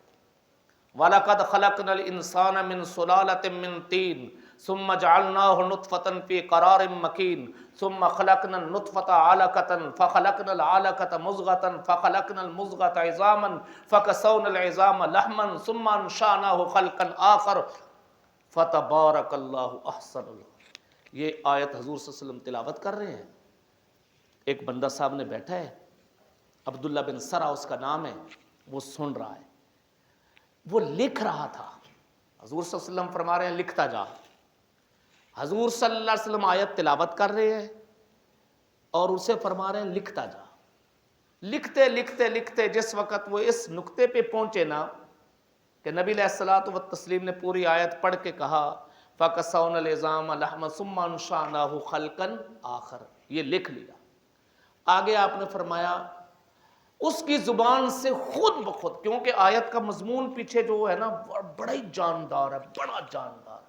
وَلَقَدْ خَلَقْنَا الْإِنسَانَ مِنْ صُلَالَةٍ مِّن طِينٍ ثُمَّ جَعَلْنَاهُ نُطْفَةً فِي قَرَارٍ مَّكِينٍ ثُمَّ خَلَقْنَا النُّطْفَةَ عَلَقَةً فَخَلَقْنَا الْعَلَقَةَ مُضْغَةً فَخَلَقْنَا الْمُضْغَةَ عِظَامًا فَكَسَوْنَا الْعِظَامَ لَحْمًا ثُمَّ أَنشَأْنَاهُ خَلْقًا آخَرَ. فتبارک اللہ احسن اللہ. یہ آیت حضور صلی اللہ علیہ وسلم تلاوت کر رہے ہیں. ایک بندہ صاحب نے بیٹھا ہے، عبداللہ بن سرا اس کا نام ہے، وہ سن رہا ہے، وہ لکھ رہا تھا. حضور صلی اللہ علیہ وسلم فرما رہے ہیں لکھتا جا. حضور صلی اللہ علیہ وسلم آیت تلاوت کر رہے ہیں اور اسے فرما رہے ہیں لکھتا جا. لکھتے لکھتے لکھتے جس وقت وہ اس نقطے پہ پہنچے نا کہ نبی علیہ الصلوۃ والتسلیم نے پوری آیت پڑھ کے کہا فَكَسَوْنَا الْعِظَامَ لَحْمًا ثُمَّ أَنشَأْنَاهُ خَلْقًا آخر، یہ لکھ لیا. آگے آپ نے فرمایا اس کی زبان سے خود بخود، کیونکہ آیت کا مضمون پیچھے جو ہے نا بڑا ہی جاندار ہے، بڑا جاندار،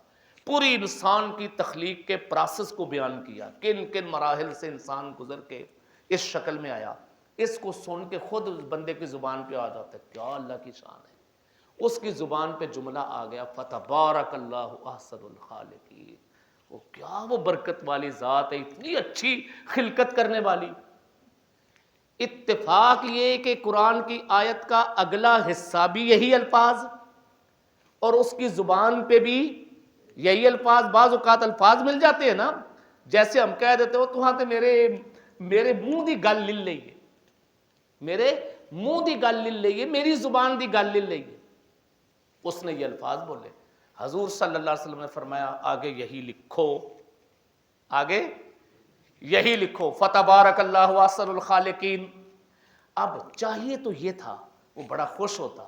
پوری انسان کی تخلیق کے پروسیس کو بیان کیا، کن کن مراحل سے انسان گزر کے اس شکل میں آیا. اس کو سن کے خود اس بندے کی زبان پہ آ جاتا ہے. کیا اللہ کی شان ہے. اس کی زبان پہ جملہ آ گیا فتبارک اللہ احسن الخالقین. وہ کیا وہ برکت والی ذات ہے، اتنی اچھی خلقت کرنے والی. اتفاق یہ کہ قرآن کی آیت کا اگلا حصہ بھی یہی الفاظ اور اس کی زبان پہ بھی یہی الفاظ. بعض اوقات الفاظ مل جاتے ہیں نا، جیسے ہم کہہ دیتے ہو تو ہاں تے میرے منہ دی گل لل لئیے، میرے منہ دی گل لل لئیے، میری زبان دی گل لل لئیے. اس نے یہ الفاظ بولے. حضور صلی اللہ علیہ وسلم نے فرمایا آگے یہی لکھو، آگے یہی لکھو فتبارک اللہ احسن الخالقین. اب چاہیے تو یہ تھا، وہ بڑا خوش ہوتا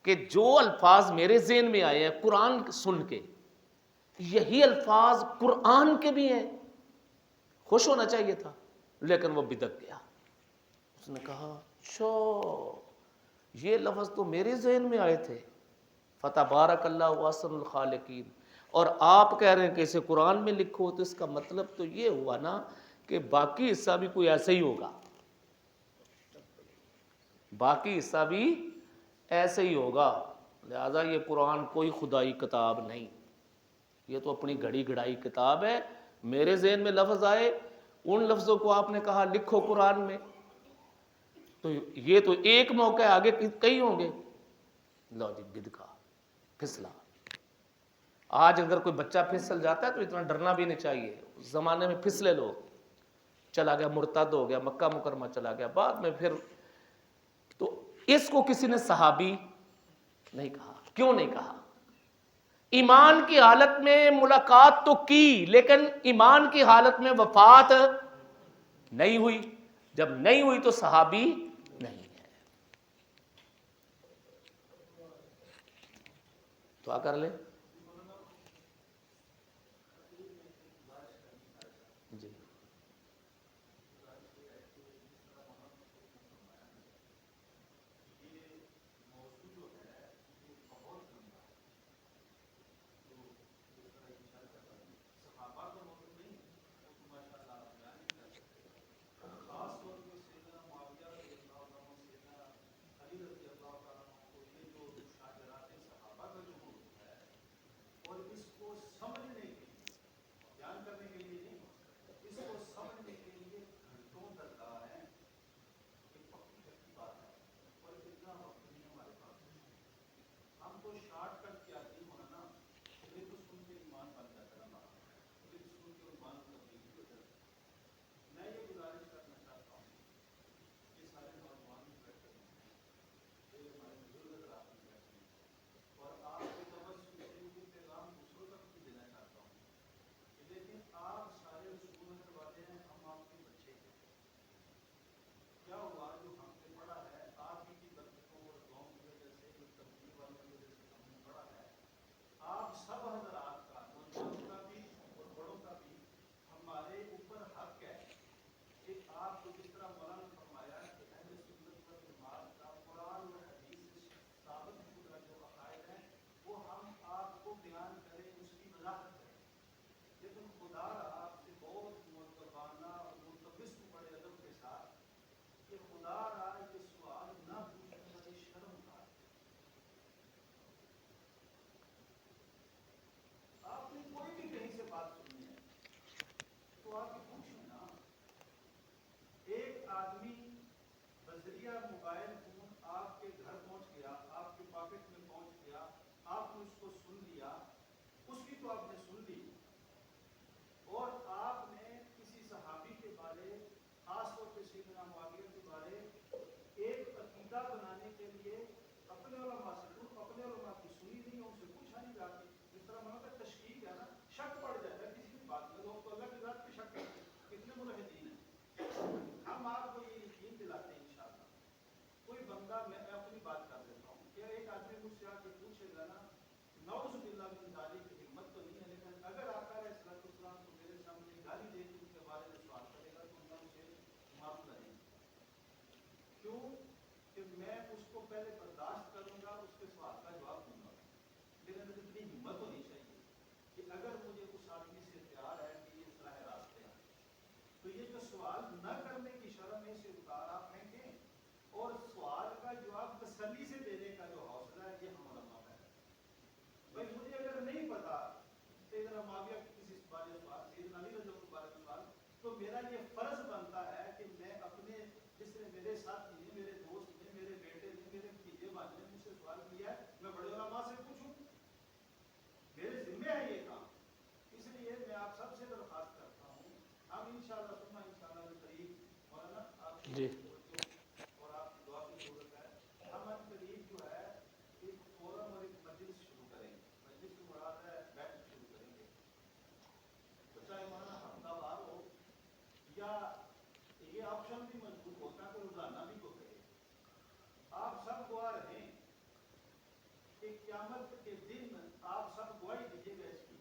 کہ جو الفاظ میرے ذہن میں آئے ہیں قرآن سن کے، یہی الفاظ قرآن کے بھی ہیں. خوش ہونا چاہیے تھا، لیکن وہ بدک گیا. اس نے کہا اچھا یہ لفظ تو میرے ذہن میں آئے تھے فتبارک اللہ احسن الخالقین، اور آپ کہہ رہے ہیں کہ اسے قرآن میں لکھو، تو اس کا مطلب تو یہ ہوا نا کہ باقی حصہ بھی کوئی ایسے ہی ہوگا، باقی حصہ بھی ایسے ہی ہوگا. لہذا یہ قرآن کوئی خدائی کتاب نہیں، یہ تو اپنی گھڑی گھڑائی کتاب ہے. میرے ذہن میں لفظ آئے، ان لفظوں کو آپ نے کہا لکھو قرآن میں، تو یہ تو ایک موقع ہے، آگے کئی ہوں گے. لو جی بدکا پھسلا. آج اگر کوئی بچہ پھسل جاتا ہے تو اتنا ڈرنا بھی نہیں چاہیے. اس زمانے میں پھسلے لوگ، چلا گیا مرتد ہو گیا، مکہ مکرمہ چلا گیا، بعد میں پھر تو اس کو کسی نے صحابی نہیں کہا. کیوں نہیں کہا؟ ایمان کی حالت میں ملاقات تو کی، لیکن ایمان کی حالت میں وفات نہیں ہوئی. جب نہیں ہوئی تو صحابی نہیں ہے. دعا کر لیں. جی اس کی تو آپ نے سن لی، اور آپ نے کسی صحابی کے بارے، خاص طور پہ سیدنا معاویہ کے بارے ایک عقیدہ بنانے کے لیے اپنے علماء سے اپنے علماء کی سنی نہیں، ان سے پوچھا نہیں جاتی. جس طرح مانو کہ تشکیک ہے نا، شک پڑ جاتا ہے کسی بھی بات میں، لوگ تو اللہ کی ذات پہ شک کرتے ہیں. کتنے ملحدین ہیں. ہم آپ کو یہ یقین دلاتے ہیں انشاءاللہ. کوئی بندہ، میں اپنی بات کر دیتا ہوں کہ ایک آدمی مجھ سے آ کے پوچھے گا نا، نعوذ باللہ من ذالک کی ہمت تو نہیں ہے، لیکن اگر آقا علیہ السلام کو میرے سامنے گالی دے کے ان کے بارے میں سوال کرے گا تو میں اسے معاف کریں گا. کیوں کہ میں اس کو پہلے برداشت کروں گا، اس کے سوال کا جواب دوں گا. لیکن اتنی ہمت ہونی چاہیے کہ اگر مجھے اس آدمی سے پیار ہے کہ یہ راہ راستے ہیں، تو یہ جو سوال نہ کرنے کی شرم ہے اسے اتار آپ پھینکیں، اور سوال کا جواب تسلی سے دینے کا جو حوصلہ ہے یہ ہم علماء میں ہے. بھائی مجھے اگر نہیں پتا سیدنا معاویہ کی کسی بارے سوال، سیدنا علی رضی اللہ کے بارے میں سوال، تو میرا یہ فرض بنتا ہے کہ میں اپنے، جس نے میرے ساتھی نے، میرے دوست نے، میرے بیٹے نے، میرے بھتیجے بھائی نے مجھ سے سوال کیا ہے، میں بڑے علماء سے پوچھوں. میرے ذمہ ہے یہ کام. اس لیے میں آپ سب سے درخواست کرتا ہوں، ہم انشاءاللہ ثم انشاءاللہ قریب، مولانا آپ کی جی توجہ اور آپ کی دعا کی ضرورت ہے. ہم ان قریب جو ہے ایک فورم اور ایک مجلس شروع کریں گے. مجلس سے مراد ہے بیٹھ شروع کریں گے. تو چاہے مولانا ہفتہ وار ہو یا یہ آپشن بھی مضبوط ہوتا ہے کہ روزانہ بھی کو کرے. آپ سب دعا رہیں کہ قیامت کے دن آپ سب گواہی دیجیے گا اس کی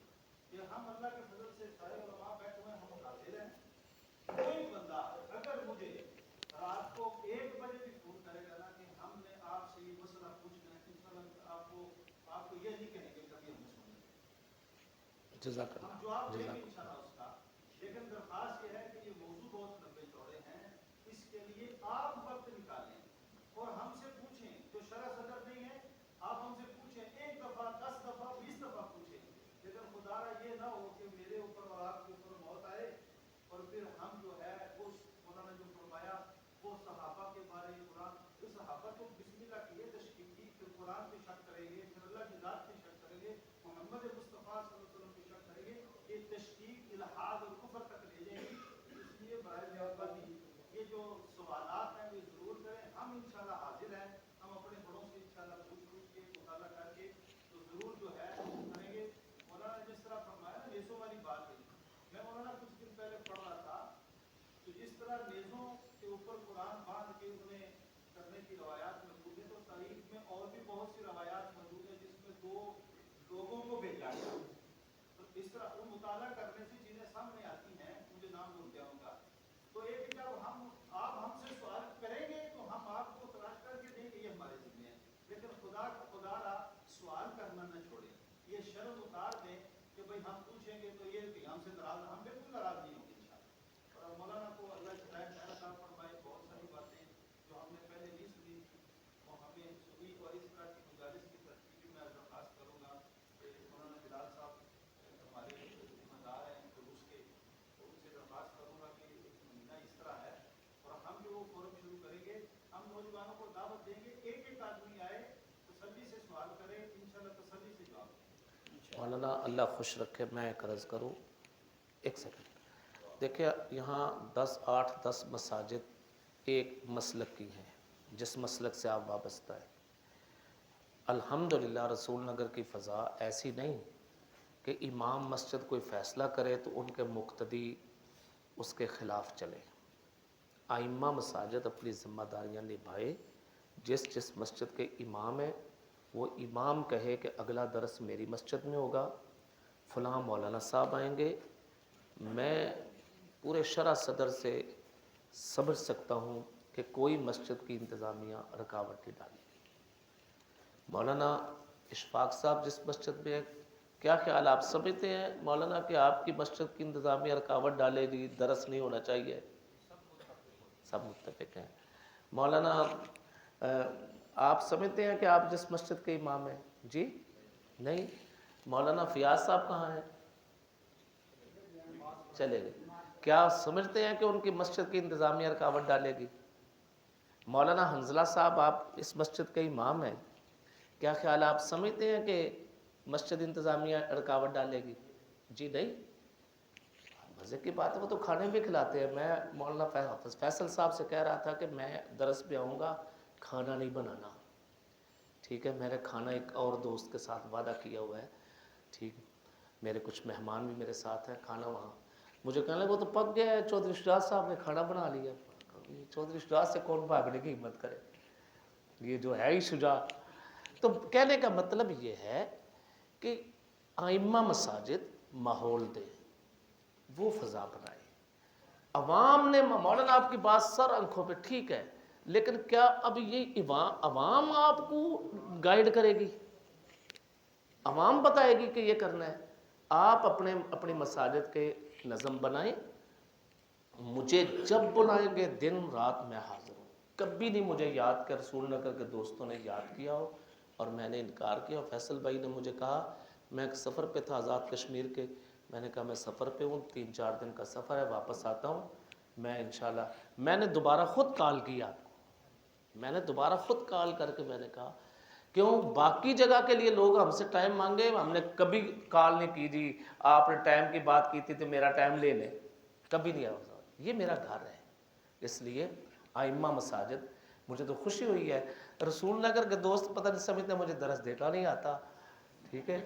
کہ ہم اللہ کے فضل سے سارے علماء بیٹھے ہوئے ہم حاضر ہیں. کوئی بندہ اگر مجھے رات کو 1 بجے بھی فون کرے گا نا کہ ہم نے آپ سے یہ مسئلہ پوچھنا ہے، انشاءاللہ آپ کو یہ نہیں کہیں گے کبھی ہم نے سن لیا. جزاک ہم اللہ جواب دیں گے جزاک اللہ. انشاءاللہ اس کا. لیکن درخواست یہ ہے کہ یہ موضوع بہت لمبے چوڑے ہیں، اس کے لیے آپ وقت نکالیں اور ہم سے پوچھیں. جو شرح صدر نہیں ہے آپ ہم سے پوچھیں، 1 دفعہ 10 دفعہ 20 دفعہ پوچھیں. لیکن خدا را یہ نہ ہو کہ میرے اوپر اور آپ کے اوپر موت آئے اور پھر ہم جو ہے اس مولانا جو فرمایا وہ صحابہ کے بارے میں قرآن، اس صحابہ کو بسم اللہ کی یہ تشکیل کی، پھر قرآن پہ شک کریں گے، پھر اللہ کی ذات پہ شک کریں گے، محمد مصطفیٰ صلی اللہ علیہ وسلم پہ شک کریں گے. یہ تشکیک الحاد اور کفر تک لے جائیں گی. اس لیے برائے مہربانی یہ جو سوالات ہیں وہ ضرور کریں. ہم انشاءاللہ حاضر ہیں. ہم اپنے بڑوں سے انشاءاللہ پوچھ کے مطالعہ کر کے تو ضرور جو ہے کریں گے. مولانا نے جس طرح فرمایا نا نیزوں والی بات ہے، میں مولانا کچھ دن پہلے پڑھ رہا تھا تو جس طرح نیزوں کے اوپر قرآن باندھ کے انہیں کرنے کی روایات موجود ہیں، تو تاریخ میں اور بھی بہت سی روایات موجود ہیں جس میں 2 لوگوں کو بھیجا گیا. تو اس طرح وہ مطالعہ کرنے سے چیزیں سامنے آتی ہیں. مجھے نام بھول گیا ان کا. تو ایک جب آپ ہم سے سوال کریں گے تو ہم آپ کو تلاش کر کے دیں گے، یہ ہمارے ذمہ ہے. لیکن خدا را سوال کرنا نہ چھوڑیں. یہ شرم اتار دیں کہ بھئی ہم پوچھیں گے تو یہ کہ ہم سے ناراض، ہم بالکل ناراض نہیں ہوں گے انشاءاللہ. اور مولانا کو اللہ ہدایت عطا فرمائے. بہت ساری باتیں جو ہم نے پہلے نہیں سنی تھی وہ ہمیں سنی، اور اس طرح کی مجالس کی ترتیب بھی میں درخواست کروں گا کہ مولانا بلال صاحب ہمارے ذمہ دار ہیں دروس کے، تو ان سے درخواست کروں گا کہ ایک مہینہ اس طرح ہے اور ہم جو وہ فورم شروع کریں گے، ہم نوجوانوں کو دعوت دیں گے، ایک آدمی آئے تسلی سے سوال کرے، انشاءاللہ تسلی سے جواب دیں. مولانا اللہ خوش رکھے. میں ایک عرض کروں، 1 سیکنڈ. دیکھیں یہاں 10 مساجد ایک مسلک کی ہیں، جس مسلک سے آپ وابستہ ہیں. الحمدللہ رسول نگر کی فضا ایسی نہیں کہ امام مسجد کوئی فیصلہ کرے تو ان کے مقتدی اس کے خلاف چلے. ائمہ مساجد اپنی ذمہ داریاں نبھائے. جس مسجد کے امام ہے وہ امام کہے کہ اگلا درس میری مسجد میں ہوگا، فلاں مولانا صاحب آئیں گے. میں پورے شرح صدر سے سمجھ سکتا ہوں کہ کوئی مسجد کی انتظامیہ رکاوٹ نہیں ڈالے. مولانا اشفاق صاحب جس مسجد میں، کیا خیال آپ سمجھتے ہیں مولانا کہ آپ کی مسجد کی انتظامیہ رکاوٹ ڈالے گی، درس نہیں ہونا چاہیے؟ سب متفق ہیں. مولانا آپ سمجھتے ہیں کہ آپ جس مسجد کے امام ہیں؟ جی نہیں. مولانا فیاض صاحب کہاں ہیں؟ چلے گئے. کیا سمجھتے ہیں کہ ان کی مسجد کی انتظامیہ رکاوٹ ڈالے گی؟ مولانا حنظلہ صاحب آپ اس مسجد کے امام ہیں، کیا خیال آپ سمجھتے ہیں کہ مسجد انتظامیہ رکاوٹ ڈالے گی؟ جی نہیں، مزے کی بات ہے، وہ تو کھانے بھی کھلاتے ہیں۔ میں مولانا فیصل صاحب سے کہہ رہا تھا کہ میں درس پہ آؤں گا، کھانا نہیں بنانا، ٹھیک ہے؟ میرے کھانا ایک اور دوست کے ساتھ وعدہ کیا ہوا ہے، ٹھیک، میرے کچھ مہمان بھی میرے ساتھ ہیں، کھانا وہاں مجھے کہنے لگے وہ تو پک گیا ہے، چودھری شجاعت صاحب نے کھانا بنا لیا۔ چودھری شجاعت سے کون بھاگنے کی ہمت کرے، یہ جو ہے ہی شجاع۔ تو کہنے کا مطلب یہ ہے کہ ائمہ مساجد ماحول دے، وہ فضا بنائے۔ عوام نے، مولانا آپ کی بات سر آنکھوں پہ ٹھیک ہے، لیکن کیا اب یہ عوام آپ کو گائیڈ کرے گی؟ عوام بتائے گی کہ یہ کرنا ہے؟ آپ اپنی مساجد کے نظم بنائیں، مجھے جب بلائیں گے دن رات میں حاضر ہوں۔ کبھی نہیں مجھے یاد کر رسول نگر کے دوستوں نے یاد کیا ہو اور میں نے انکار کیا۔ فیصل بھائی نے مجھے کہا، میں ایک سفر پہ تھا آزاد کشمیر کے، میں نے کہا میں سفر پہ ہوں، 3-4 دن کا سفر ہے، واپس آتا ہوں میں انشاءاللہ۔ میں نے دوبارہ خود کال کیا آپ کو، میں نے دوبارہ خود کال کر کے میں نے کہا، کیوں باقی جگہ کے لیے لوگ ہم سے ٹائم مانگے، ہم نے کبھی کال نہیں کی جی آپ نے ٹائم کی بات کی تھی تو میرا ٹائم لے لیں، کبھی نہیں آیا۔ یہ میرا گھر ہے، اس لیے ائمہ مساجد، مجھے تو خوشی ہوئی ہے۔ رسول نگر کے دوست پتہ نہیں سمجھتے مجھے درس دینا نہیں آتا، ٹھیک ہے؟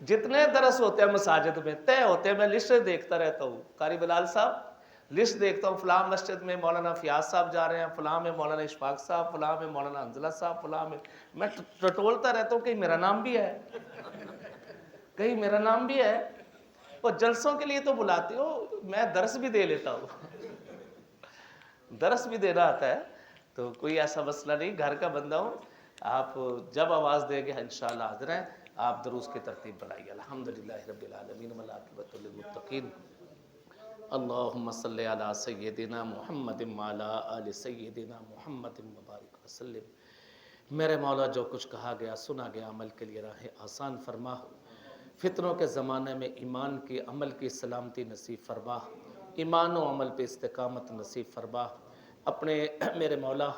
جتنے درس ہوتے ہیں مساجد میں طے ہوتے ہیں، میں لسٹ دیکھتا رہتا ہوں، قاری بلال صاحب لسٹ دیکھتا ہوں، فلاں مسجد میں مولانا فیاض صاحب جا رہے ہیں، فلاں میں مولانا اشفاق صاحب، فلاں میں مولانا حنظلہ صاحب، فلاں میں ٹٹولتا رہتا ہوں کہیں میرا نام بھی ہے، کہیں میرا نام بھی ہے۔ اور جلسوں کے لیے تو بلاتے ہو، میں درس بھی دے لیتا ہوں، درس بھی دینا آتا ہے، تو کوئی ایسا مسئلہ نہیں، گھر کا بندہ ہوں۔ آپ جب آواز دیں گے انشاءاللہ حاضر ہیں۔ آپ دروس کی ترتیب بنائیے۔ الحمدللہ رب العالمین والعاقبۃ للمتقین، اللہم صلی علی سیدنا محمد وعلی آل سیدنا محمد مبارک وسلم۔ میرے مولا جو کچھ کہا گیا سنا گیا عمل کے لیے راہ آسان فرما، فتنوں کے زمانے میں ایمان کی عمل کی سلامتی نصیب فرما، ایمان و عمل پہ استقامت نصیب فرما۔ اپنے میرے مولا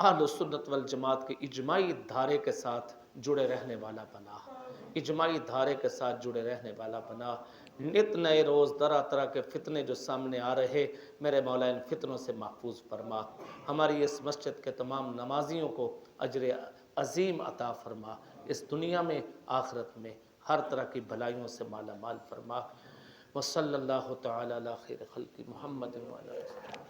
اہل السنت والجماعت کے اجماعی دھارے کے ساتھ جڑے رہنے والا بنا، اجماعی دھارے کے ساتھ جڑے رہنے والا بنا۔ نت نئے روز طرح طرح کے فتنے جو سامنے آ رہے، میرے مولا ان فتنوں سے محفوظ فرما۔ ہماری اس مسجد کے تمام نمازیوں کو اجر عظیم عطا فرما، اس دنیا میں آخرت میں ہر طرح کی بھلائیوں سے مالا مال فرما۔ وصلی اللہ تعالی علی خیر خلق محمد وعلی آلہ۔